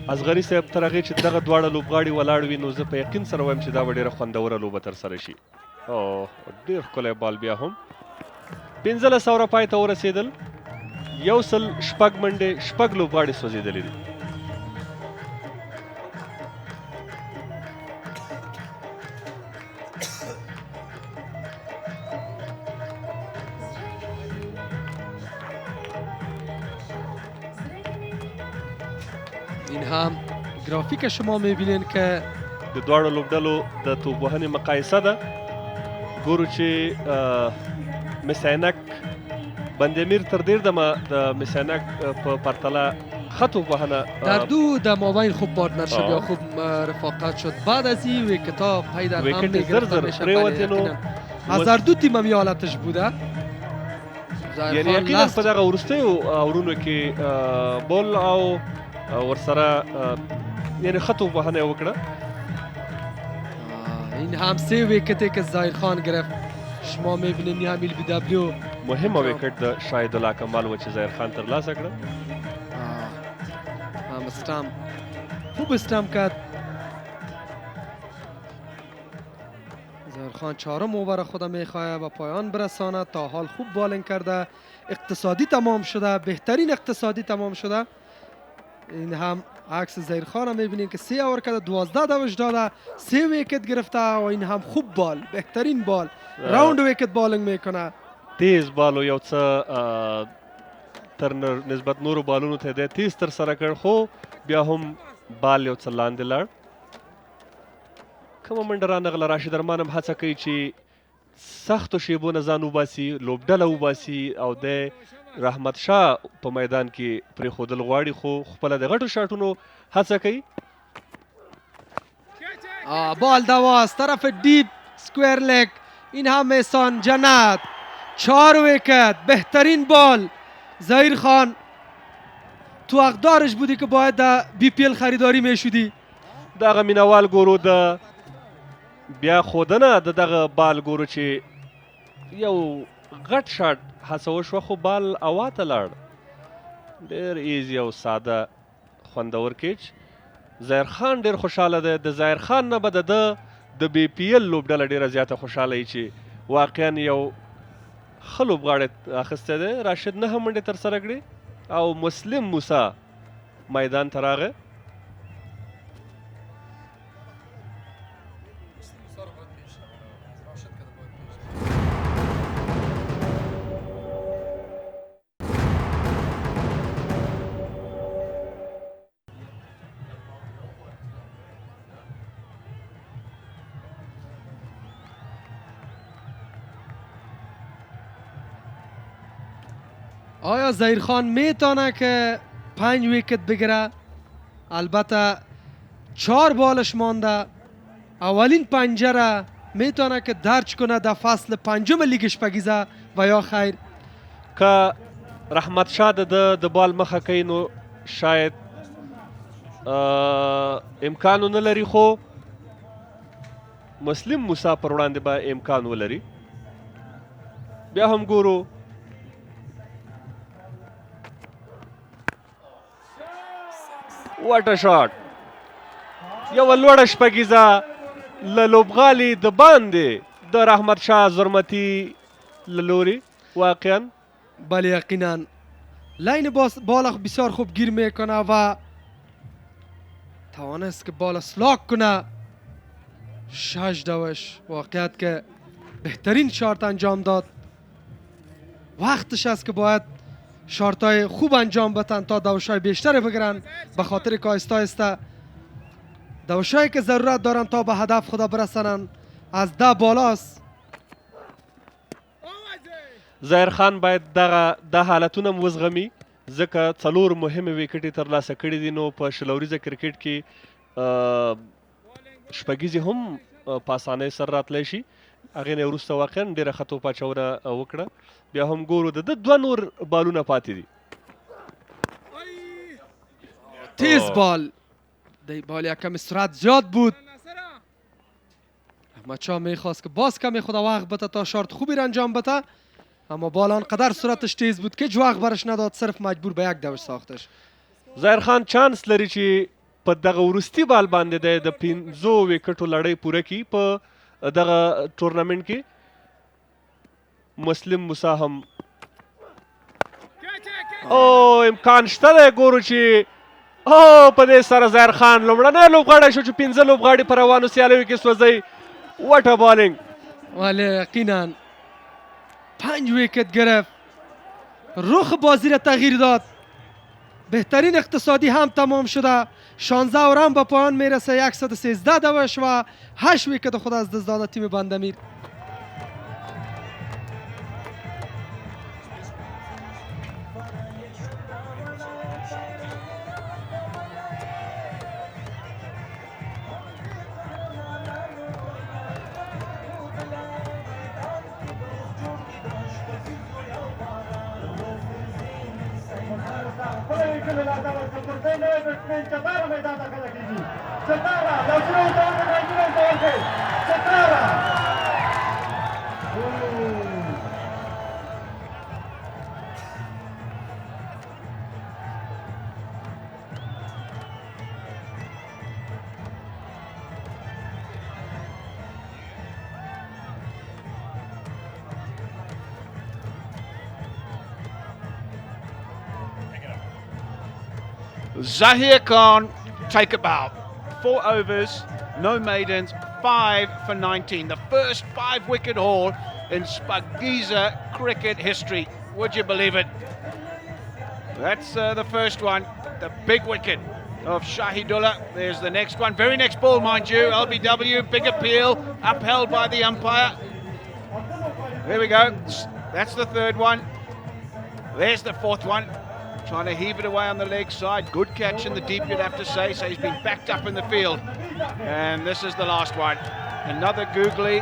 اصغري صاحب تر هغې چې دغه دواړه لوبغاړي ولاړ وي نو زه په یقین سره وایم چې دا به ډېره خوندوره لوبه ترسره شي. ډېر ښکلی بال بیا هم 15 اوره پای ته ورسېدل. 106 منډې 6 لوبغاړي سوځېدلي دي. این هم گرافیک شما میبینین که د دواړو لوبډلو د توپ وهنې مقایسه ده. ګورو چې مس عینک بند امیر تر ډېر دمه د مس عینک په پرتله ښه توپ وهنه در دو در مابین خوب پارتنرشپ یا خوب رفاقت شد. بعد از این ویکتا پای در هم میگرفته میشه. از هر دو تیم هم یه حالتش بوده. یعنی یقینا په دغه وروستیو اورونو کې بول او ورسره یعنی ښه توپ وهنه یې وکړه. این هم 3 ویکتی که ظاهر خان گرفت. شما میبینین این هم LBW مهمه ویکت د شاهد الله کمال و چې ظاهر خان ترلاسه کړه. هم استم خوب استم کرد. ظاهر خان 4م اوور خود میخواهد و پایان برساند. تا حال خوب بالینگ کرده. اقتصادی تمام شده. بهترین اقتصادی تمام شده. این هم عکس ظاهر خان هم میبینین که 3 اوور کرده 12 دوش داده 3 ویکت گرفته و این هم خوب بال بهترین بال راوند ویکت بالینگ میکنه. تیز بال و یو څه تر نسبت نورو بالونو ته دی تیز ترسره کړ خو بیا هم بال یو څه لاندې لاړ. کومه منډه رانغله. راشد ارمان هم هڅه کوي چې سختو شیبو نه ځان وباسي لوبډله وباسي او د رحمت شاه په میدان کې پرېښودل غواړي خو خپله د غټو شاټونو هڅه کوي. بال دواز طرف دیپ سکویر لیگ. این هم احسان جنت 4 ویکت بهترین بال. ظاهر خان تو حقدارش بودی که باید در BPL خریداری میشدی. دغه مینوال ګورو د بیا ښودنه د دغه بال ګورو چې یو غټ شاټ هڅه وشوه خو بال هوا ته لاړ. ډېر ایزي او ساده خوندور کیچ. ظاهر خان ډېر خوشحاله دی. د ظاهر خان نه به د BPL لوبډله ډېره زیاته خوشحاله وي چې واقعا یو ښه لوبغاړی اخیستی دی. راشد 9 منډې ترسره کړې او مسلم موسی میدان ته راغی. آیا ظهیر خان میتونه که 5 ویکت بگیره؟ البته 4 بالش مانده. اولین پنجره میتونه که درج کنه در فصل 5 لیگ شپگیزه و یا خیر؟ که رحمت شاه د بال مخه کوي نو شاید امکان نه لري، خو مسلم موسی پر وړاندې به امکان ولري. بیا هم ګورو واټ ا شاټ، یوه لوړه شپږیزه له لوبغالي د باندې د رحمت شاه زرمتي له لوري. واقعا بله یقینا لاین بال بسیار خوب گیر میکنه و توانست که بال سلاک کنه. 6 دوش واقعیت که بهترین شارت انجام داد. وقتش است که باید شارت های خوب انجام بدن تا دوش های بیشتر بگیرن، به خاطر که آهسته دوش هایی که ضرورت دارن تا به هدف خدا برسنن از 10 بالاست. ظاهر خان باید د حالتونه وزغمي، ځکه 4 مهمې ویکټې ترلاسه کړي دي. نو په شلوریزه کرکټ کې شپږیزې هم په اسانۍ سره راتلی شي. هغې نه وروسته واقعا ډېره ښه توپ اچونه وکړه. بیا هم ګورو د 2 نور بالونه پاتې دي. تیز بال، دی بال یکم سرعت زیاد بود. احمد شاه میخواست که باز کمی خدا وقت بده تا شارت خوبی را انجام بده، اما بال آنقدر سرعتش تیز بود که هیچ وقت برش نداد، صرف مجبور به 1 دوش ساختش. ظاهر خان چانس لري چې په دغه وروستي بال باندې د 5 ویکټو لړۍ پوره کړي په دغه ټورنمنټ کې. مسلم موسی هم امکان شته دی. ګورو چې په دې سره ظاهر خان لومړنی لوبغاړی شو چې 5 لوبغاړي په روانو سیالیو کې سوځوي. واټه بالینګ، ولی یقینا 5 ویکت گرفت، رخ بازی را تغییر داد. بهترین اقتصادی هم تمام شده. 16 اورم به پایان میرسه. 113 دوش و 8 ویکت خود از دست داده تیم بندامیر. Zahir Khan take a bow. 4 overs, no maidens, 5 for 19. The first 5 wicket haul in Shpageeza cricket history. Would you believe it? That's the first one, the big wicket of Shahidullah. There's the next one, very next ball, mind you. LBW, big appeal, upheld by the umpire. There we go. That's the third one. There's the fourth one. Trying to heave it away on the leg side. Good catch in the deep, you'd have to say. So he's been backed up in the field. And this is the last one. Another googly,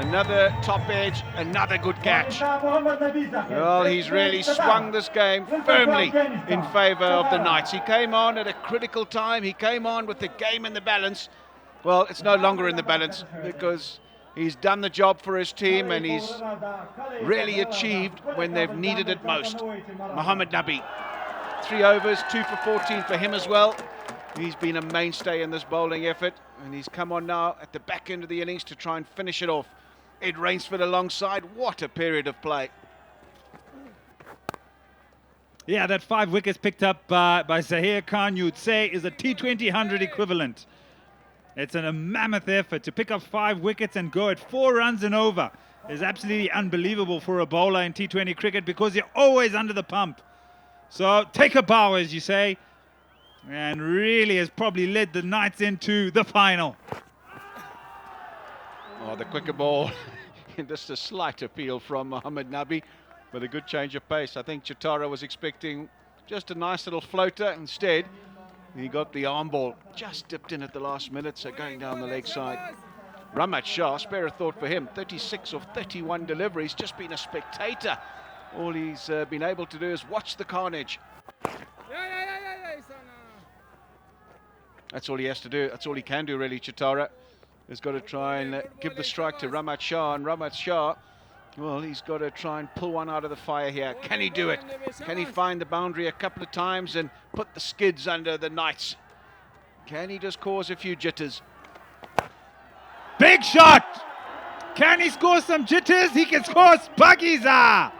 another top edge, another good catch. Well, he's really swung this game firmly in favour of the Knights. He came on at a critical time. He came on with the game in the balance. Well, it's no longer in the balance because he's done the job for his team and he's really achieved when they've needed it most. Mohammad Nabi, 3 overs, 2 for 14 for him as well. He's been a mainstay in this bowling effort and he's come on now at the back end of the innings to try and finish it off. Ed Rainsford alongside, what a period of play. Yeah, that 5 wickets picked up by Zahir Khan, you'd say, is a T20 100 equivalent. It's a mammoth effort to pick up 5 wickets and go at 4 runs and over. Is absolutely unbelievable for a bowler in T20 cricket because you're always under the pump. So take a bow, as you say, and really has probably led the Knights into the final. Oh, the quicker ball. Just a slight appeal from Mohammad Nabi. but a good change of pace. I think Chitara was expecting just a nice little floater. Instead, he got the arm ball. Just dipped in at the last minute, so going down the leg side. Ramat Shah, spare a thought for him. 36 of 31 deliveries, just been a spectator. All he's been able to do is watch the carnage. That's all he has to do. That's all he can do, really, Chitara. He's got to try and give the strike to Ramat Shah. And Ramat Shah, well, he's got to try and pull one out of the fire here. Can he do it? Can he find the boundary a couple of times and put the skids under the Knights? Can he just cause a few jitters? Big shot! Can he score some jitters? He can score Shpageeza!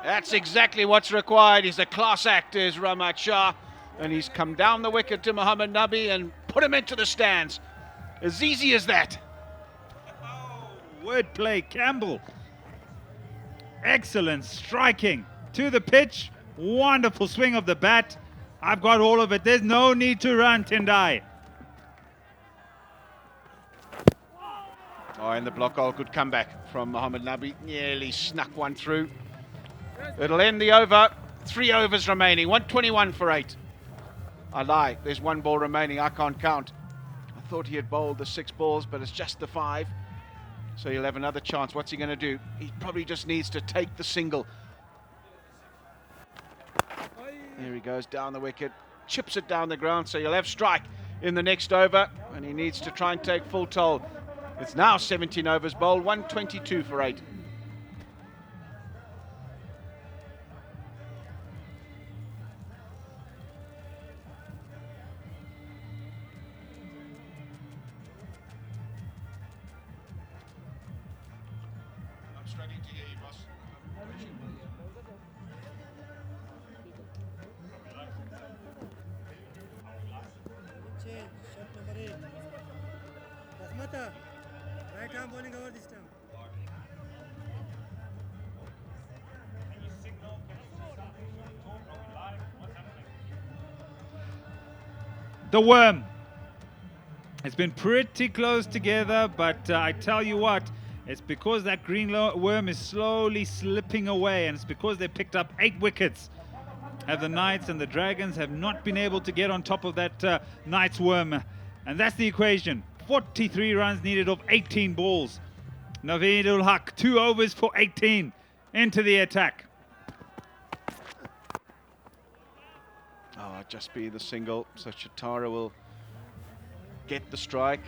That's exactly what's required. He's a class act, is Ramat Shah. And he's come down the wicket to Muhammad Nabi and put him into the stands. As easy as that. Oh, wordplay, Campbell. Excellent striking to the pitch. Wonderful swing of the bat. I've got all of it. There's no need to run, Tendai. Oh, and the block hole, good comeback from Muhammad Nabi. Nearly snuck one through. It'll end the over. 3 overs remaining. 121 for 8. I lie. There's 1 ball remaining. I can't count. I thought he had bowled the 6 balls, but it's just the 5. So he'll have another chance. What's he going to do? He probably just needs to take the single. There he goes, down the wicket. Chips it down the ground, so he'll have strike in the next over. And he needs to try and take full toll. It's now 17 overs bowled. 122 for 8. Right arm bowling over this time. The worm. It's been pretty close together, but I tell you what, it's because that green worm is slowly slipping away, and it's because they picked up 8 wickets. Have the Knights and the Dragons have not been able to get on top of that Knights worm, and that's the equation. 43 runs needed of 18 balls. Naveen ul Haq, 2 overs for 18 into the attack. Oh, just be the single, so Chitara will get the strike.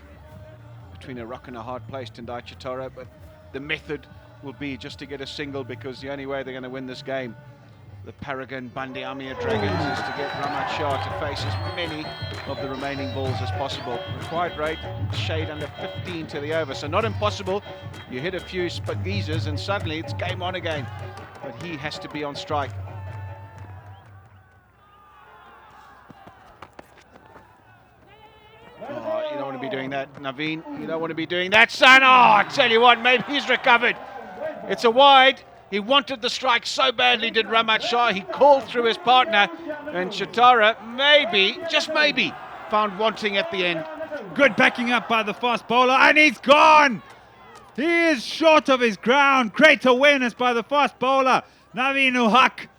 Between a rock and a hard place, Tendai Chitara, but the method will be just to get a single, because the only way they're going to win this game, the Paragon Bande Amir Dragons, is to get Ramat Shah to face as many of the remaining balls as possible. Required rate, shade under 15 to the over, so not impossible. You hit a few Shpageezas and suddenly it's game on again, but he has to be on strike. Oh, you don't want to be doing that, Naveen. You don't want to be doing that, son. Oh, I tell you what, maybe he's recovered. It's a wide. He wanted the strike so badly, did Ramat Shah. He called through his partner, and Chitara maybe, just maybe, found wanting at the end. Good backing up by the fast bowler, and he's gone! He is short of his ground. Great awareness by the fast bowler, Naveen ul Haq.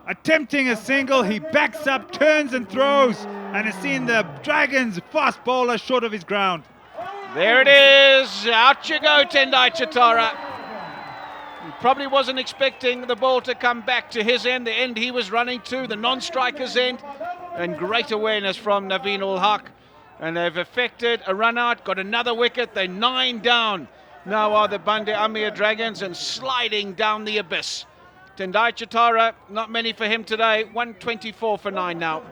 Attempting a single, he backs up, turns and throws, and has seen the Dragons fast bowler short of his ground. There it is. Out you go, Tendai Chitara. He probably wasn't expecting the ball to come back to his end, the end he was running to, the non-striker's end, and great awareness from Naveen ul Haq. And they've effected a run out, got another wicket. They're 9 down. Now are the Bande Amir Dragons, and sliding down the abyss. Tendai Chitara, not many for him today. 124 for 9 now.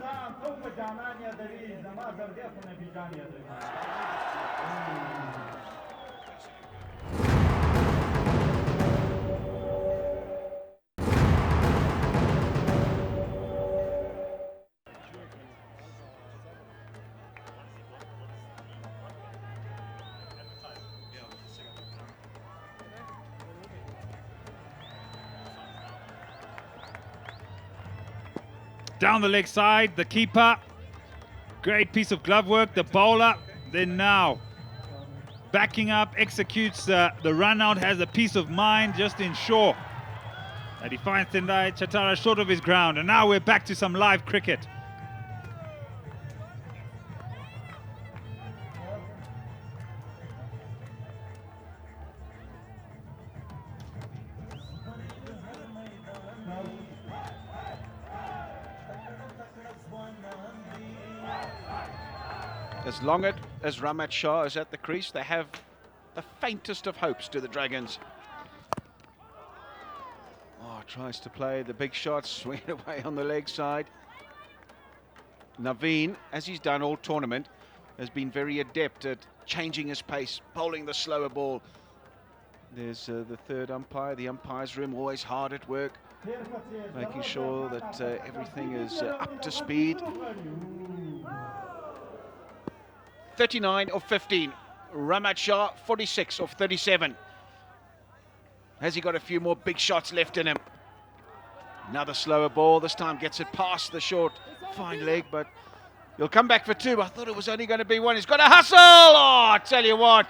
Down the leg side, the keeper. Great piece of glove work, the bowler. Then now, backing up, executes the run out, has a peace of mind, just ensure that he finds Tendai Chatara short of his ground. And now we're back to some live cricket. As long as Ramat Shah is at the crease, they have the faintest of hopes to the Dragons. Oh, tries to play the big shot, swing it away on the leg side. Naveen, as he's done all tournament, has been very adept at changing his pace, bowling the slower ball. There's the third umpire, the umpire's room, always hard at work, making sure that everything is up to speed. 39 of 15. Ramat Shah, 46 of 37. Has he got a few more big shots left in him? Another slower ball, this time gets it past the short, fine leg, but he'll come back for two. I thought it was only going to be one. He's got a hustle! Oh, I tell you what.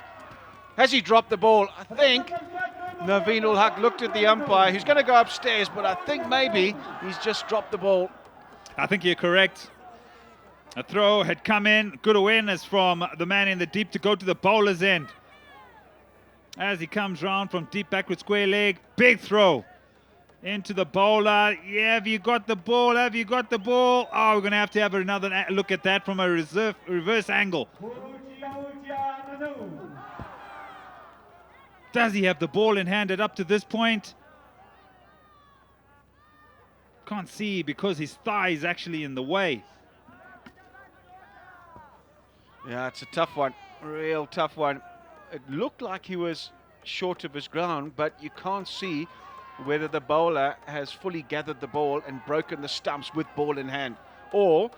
Has he dropped the ball? I think Naveen ul Haq looked at the umpire. He's going to go upstairs, but I think maybe he's just dropped the ball. I think you're correct. A throw had come in, good awareness from the man in the deep to go to the bowler's end. As he comes round from deep backward square leg, big throw into the bowler. Yeah, have you got the ball? Have you got the ball? Oh, we're going to have another look at that from a reverse angle. Does he have the ball in hand up to this point? Can't see because his thigh is actually in the way. Yeah, it's a tough one, real tough one. It looked like he was short of his ground, but you can't see whether the bowler has fully gathered the ball and broken the stumps with ball in hand, or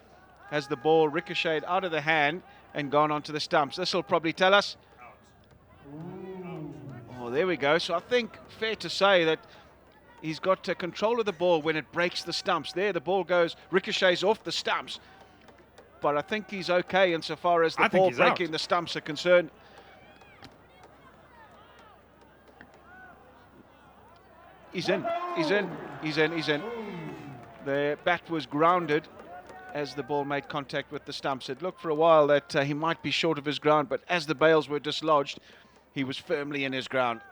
has the ball ricocheted out of the hand and gone onto the stumps. This will probably tell us. Oh, there we go. So I think fair to say that he's got control of the ball when it breaks the stumps. There, the ball ricochets off the stumps. But I think he's okay insofar as the ball breaking the stumps are concerned. He's in. The bat was grounded as the ball made contact with the stumps. It looked for a while that he might be short of his ground, but as the bails were dislodged, he was firmly in his ground.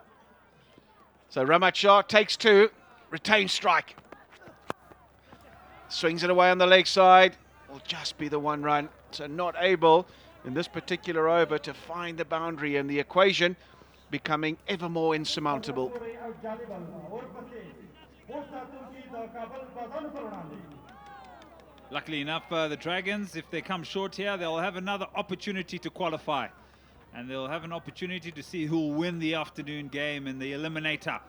So Ramat Shah takes two, retains strike. Swings it away on the leg side. Will just be the one run. So not able in this particular over to find the boundary, and the equation becoming ever more insurmountable. Luckily enough, the Dragons, if they come short here, they'll have another opportunity to qualify. And they'll have an opportunity to see who will win the afternoon game in the eliminator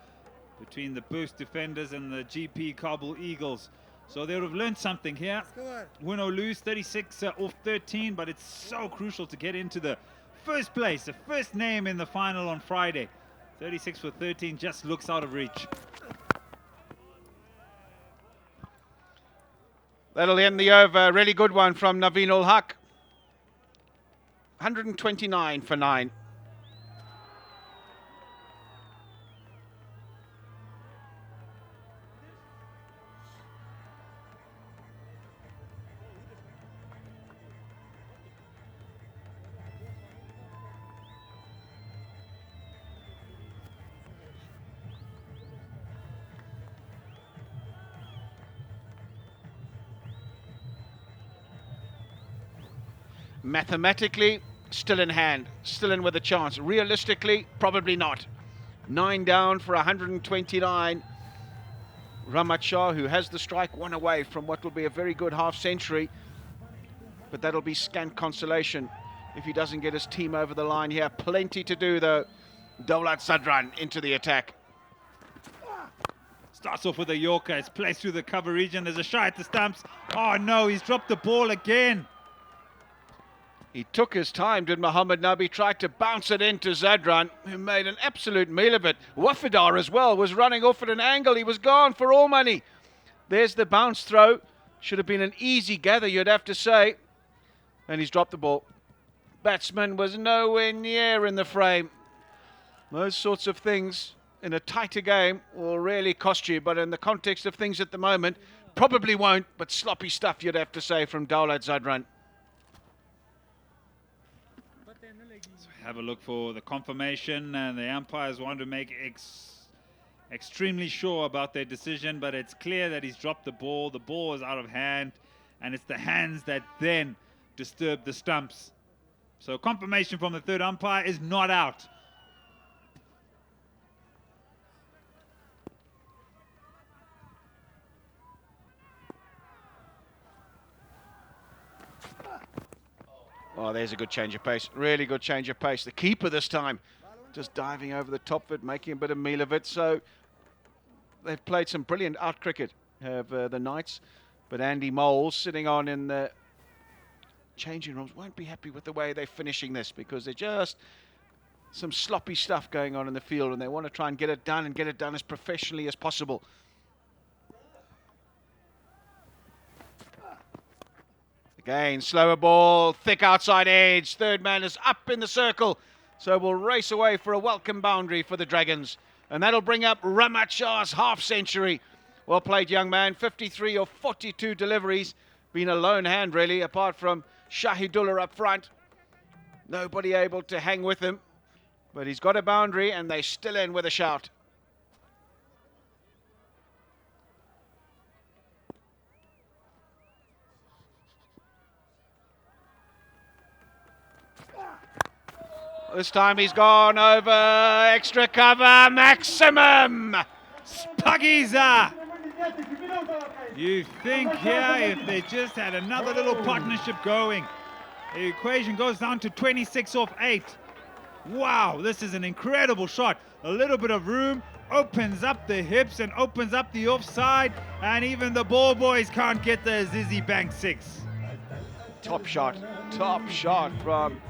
between the Burst Defenders and the GP Kabul Eagles. So they would have learned something here. Win or lose, 36 off 13, but it's so crucial to get into the first place, the first name in the final on Friday. 36 for 13 just looks out of reach. That'll end the over. Really good one from Naveen ul Haq. 129 for 9. Mathematically, still in hand, still in with a chance. Realistically, probably not. 9 down for 129. Ramat Shah, who has the strike, one away from what will be a very good half century. But that'll be scant consolation if he doesn't get his team over the line here. Plenty to do, though. Daulat Sadran into the attack. Starts off with a Yorker. It's placed through the cover region. There's a shot at the stumps. Oh, no, he's dropped the ball again. He took his time, did Muhammad Nabi, tried to bounce it into Zadran, who made an absolute meal of it. Wafidar as well was running off at an angle. He was gone for all money. There's the bounce throw. Should have been an easy gather, you'd have to say. And he's dropped the ball. batsman was nowhere near in the frame. Those sorts of things in a tighter game will really cost you, but in the context of things at the moment, probably won't, but sloppy stuff you'd have to say from Dawlat Zadran. So have a look for the confirmation, and the umpires want to make extremely sure about their decision, but it's clear that he's dropped the ball is out of hand, and it's the hands that then disturb the stumps. So confirmation from the third umpire is not out. Oh, there's a good change of pace. Really good change of pace. The keeper this time just diving over the top of it, making a bit of meal of it. So they've played some brilliant out cricket, have the Knights. But Andy Moles sitting on in the changing rooms won't be happy with the way they're finishing this, because they're just some sloppy stuff going on in the field, and they want to try and get it done as professionally as possible. Again, slower ball, thick outside edge. Third man is up in the circle. So we'll race away for a welcome boundary for the Dragons. And that'll bring up Ramat Shah's half century. Well played, young man. 53 or 42 deliveries. Been a lone hand, really, apart from Shahidullah up front. Nobody able to hang with him. But he's got a boundary, and they're still in with a shout. This time he's gone over, extra cover, maximum! Shpageeza! You think here, if they just had another little partnership going, the equation goes down to 26 off 8. Wow, this is an incredible shot. A little bit of room, opens up the hips and opens up the offside, and even the ball boys can't get the Azizi Bank 6. Top shot from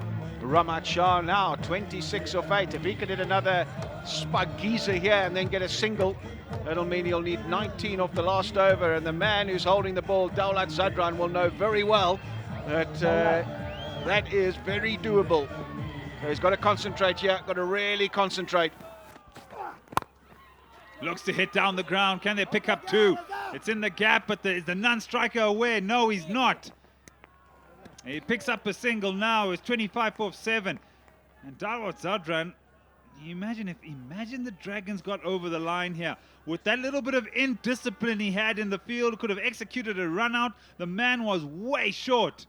Ramat Shah now, 26 off 8. If he could hit another Shpageeza here and then get a single, that'll mean he'll need 19 off the last over. And the man who's holding the ball, Dawlat Zadran, will know very well that that is very doable. So he's got to concentrate here, got to really concentrate. Looks to hit down the ground. Can they pick up 2? It's in the gap, but is the non-striker aware? No, he's not. He picks up a single now. It's 25 off 7. And Dawlat Zadran, imagine the Dragons got over the line here. With that little bit of indiscipline he had in the field, could have executed a run out. The man was way short.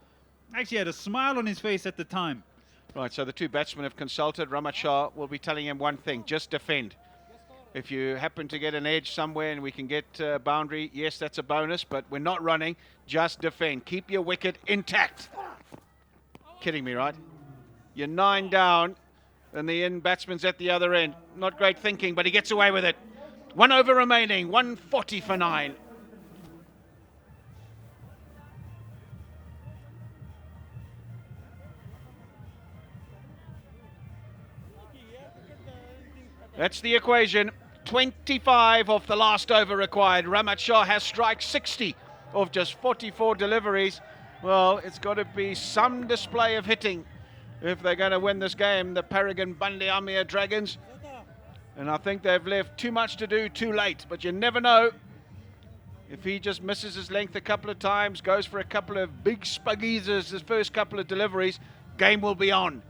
Actually had a smile on his face at the time. Right, so the two batsmen have consulted. Ramat Shah will be telling him one thing: just defend. If you happen to get an edge somewhere and we can get a boundary, yes, that's a bonus, but we're not running. Just defend. Keep your wicket intact. Kidding me, right? You're 9 down and the in batsman's at the other end. Not great thinking, but he gets away with it. 1 over remaining, 140 for 9. That's the equation. 25 off the last over required. Ramat Shah has strike 60 of just 44 deliveries. Well, it's got to be some display of hitting if they're going to win this game, the Paragon Bundy Amir Dragons. And I think they've left too much to do too late, but you never know. If he just misses his length a couple of times, goes for a couple of big Shpageezas his first couple of deliveries, game will be on.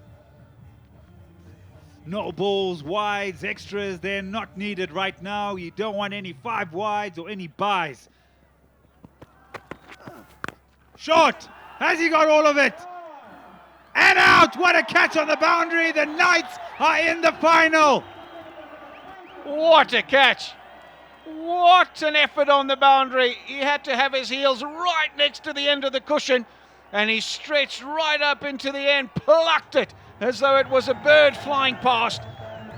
No balls, wides, extras, they're not needed right now. You don't want any 5 wides or any buys. Short! Has he got all of it? And out! What a catch on the boundary! The Knights are in the final! What a catch! What an effort on the boundary. He had to have his heels right next to the end of the cushion, and he stretched right up into the end, plucked it as though it was a bird flying past.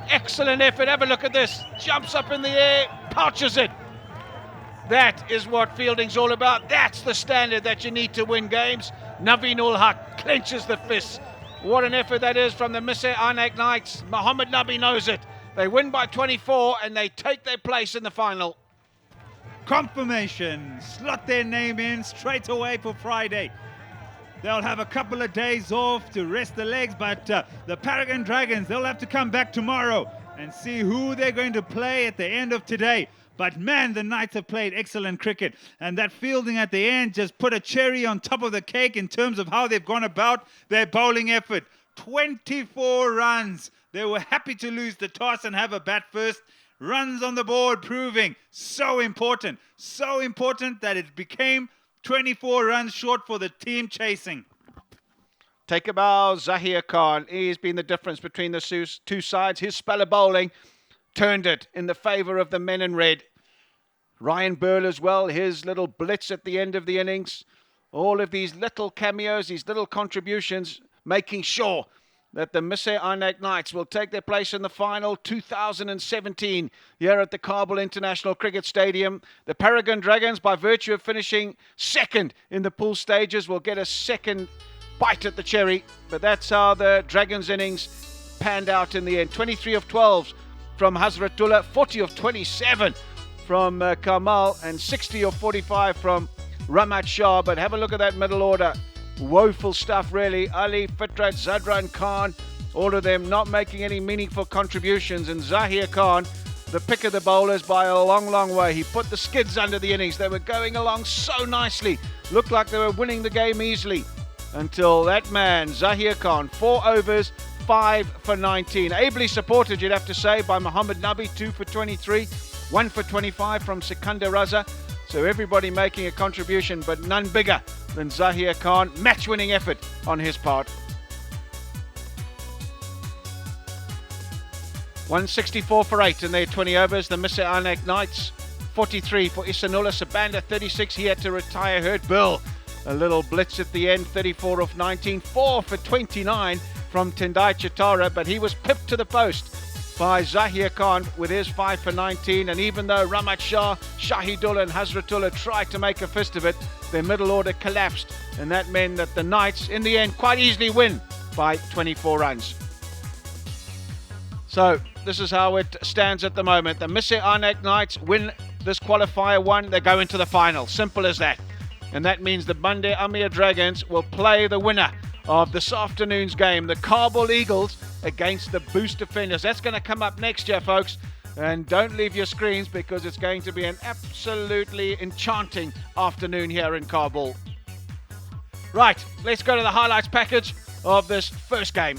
Excellent effort. Have a look at this. Jumps up in the air, pouches it. That is what fielding's all about. That's the standard that you need to win games. Naveen-ul Haq clenches the fists. What an effort that is from the Mr. Ainak Knights. Muhammad Nabi knows it. They win by 24 and they take their place in the final. Confirmation. Slot their name in straight away for Friday. They'll have a couple of days off to rest the legs, but the Paragon Dragons, they'll have to come back tomorrow and see who they're going to play at the end of today. But man, the Knights have played excellent cricket, and that fielding at the end just put a cherry on top of the cake in terms of how they've gone about their bowling effort. 24 runs. They were happy to lose the toss and have a bat first. Runs on the board proving so important that it became 24 runs short for the team chasing. Take a bow, Zahir Khan. He's been the difference between the two sides. His spell of bowling turned it in the favour of the men in red. Ryan Burl as well, his little blitz at the end of the innings. All of these little cameos, these little contributions, making sure that the Misr Ainak Knights will take their place in the final 2017 here at the Kabul International Cricket Stadium. The Paragon Dragons, by virtue of finishing second in the pool stages, will get a second bite at the cherry. But that's how the Dragons innings panned out in the end. 23 of 12 from Hazratullah, 40 of 27 from Kamal, and 60 of 45 from Ramat Shah. But have a look at that middle order. Woeful stuff, really. Ali, Fitrat, Zadran Khan, all of them not making any meaningful contributions. And Zahir Khan, the pick of the bowlers by a long, long way. He put the skids under the innings. They were going along so nicely. Looked like they were winning the game easily. Until that man, Zahir Khan, 4 overs, 5 for 19. Ably supported, you'd have to say, by Muhammad Nabi, 2 for 23, 1 for 25 from Sikandar Raza. So everybody making a contribution, but none bigger than Zahir Khan. Match-winning effort on his part. 164 for 8 in their 20 overs. The Misr Ainak Knights, 43 for Isanullah Sabanda, 36. He had to retire, hurt. Bill, a little blitz at the end, 34 of 19. 4 for 29 from Tendai Chitara, but he was pipped to the post by Zahir Khan with his 5 for 19. And even though Ramat Shah, Shahidullah and Hazratullah tried to make a fist of it, their middle order collapsed, and that meant that the Knights in the end quite easily win by 24 runs. So this is how it stands at the moment. The Misr Ainak Knights win this qualifier 1, they go into the final. Simple as that. And that means the Monday Amir Dragons will play the winner of this afternoon's game, the Kabul Eagles against the Boost Defenders. That's going to come up next year, folks. And don't leave your screens, because it's going to be an absolutely enchanting afternoon here in Kabul. Right, let's go to the highlights package of this first game.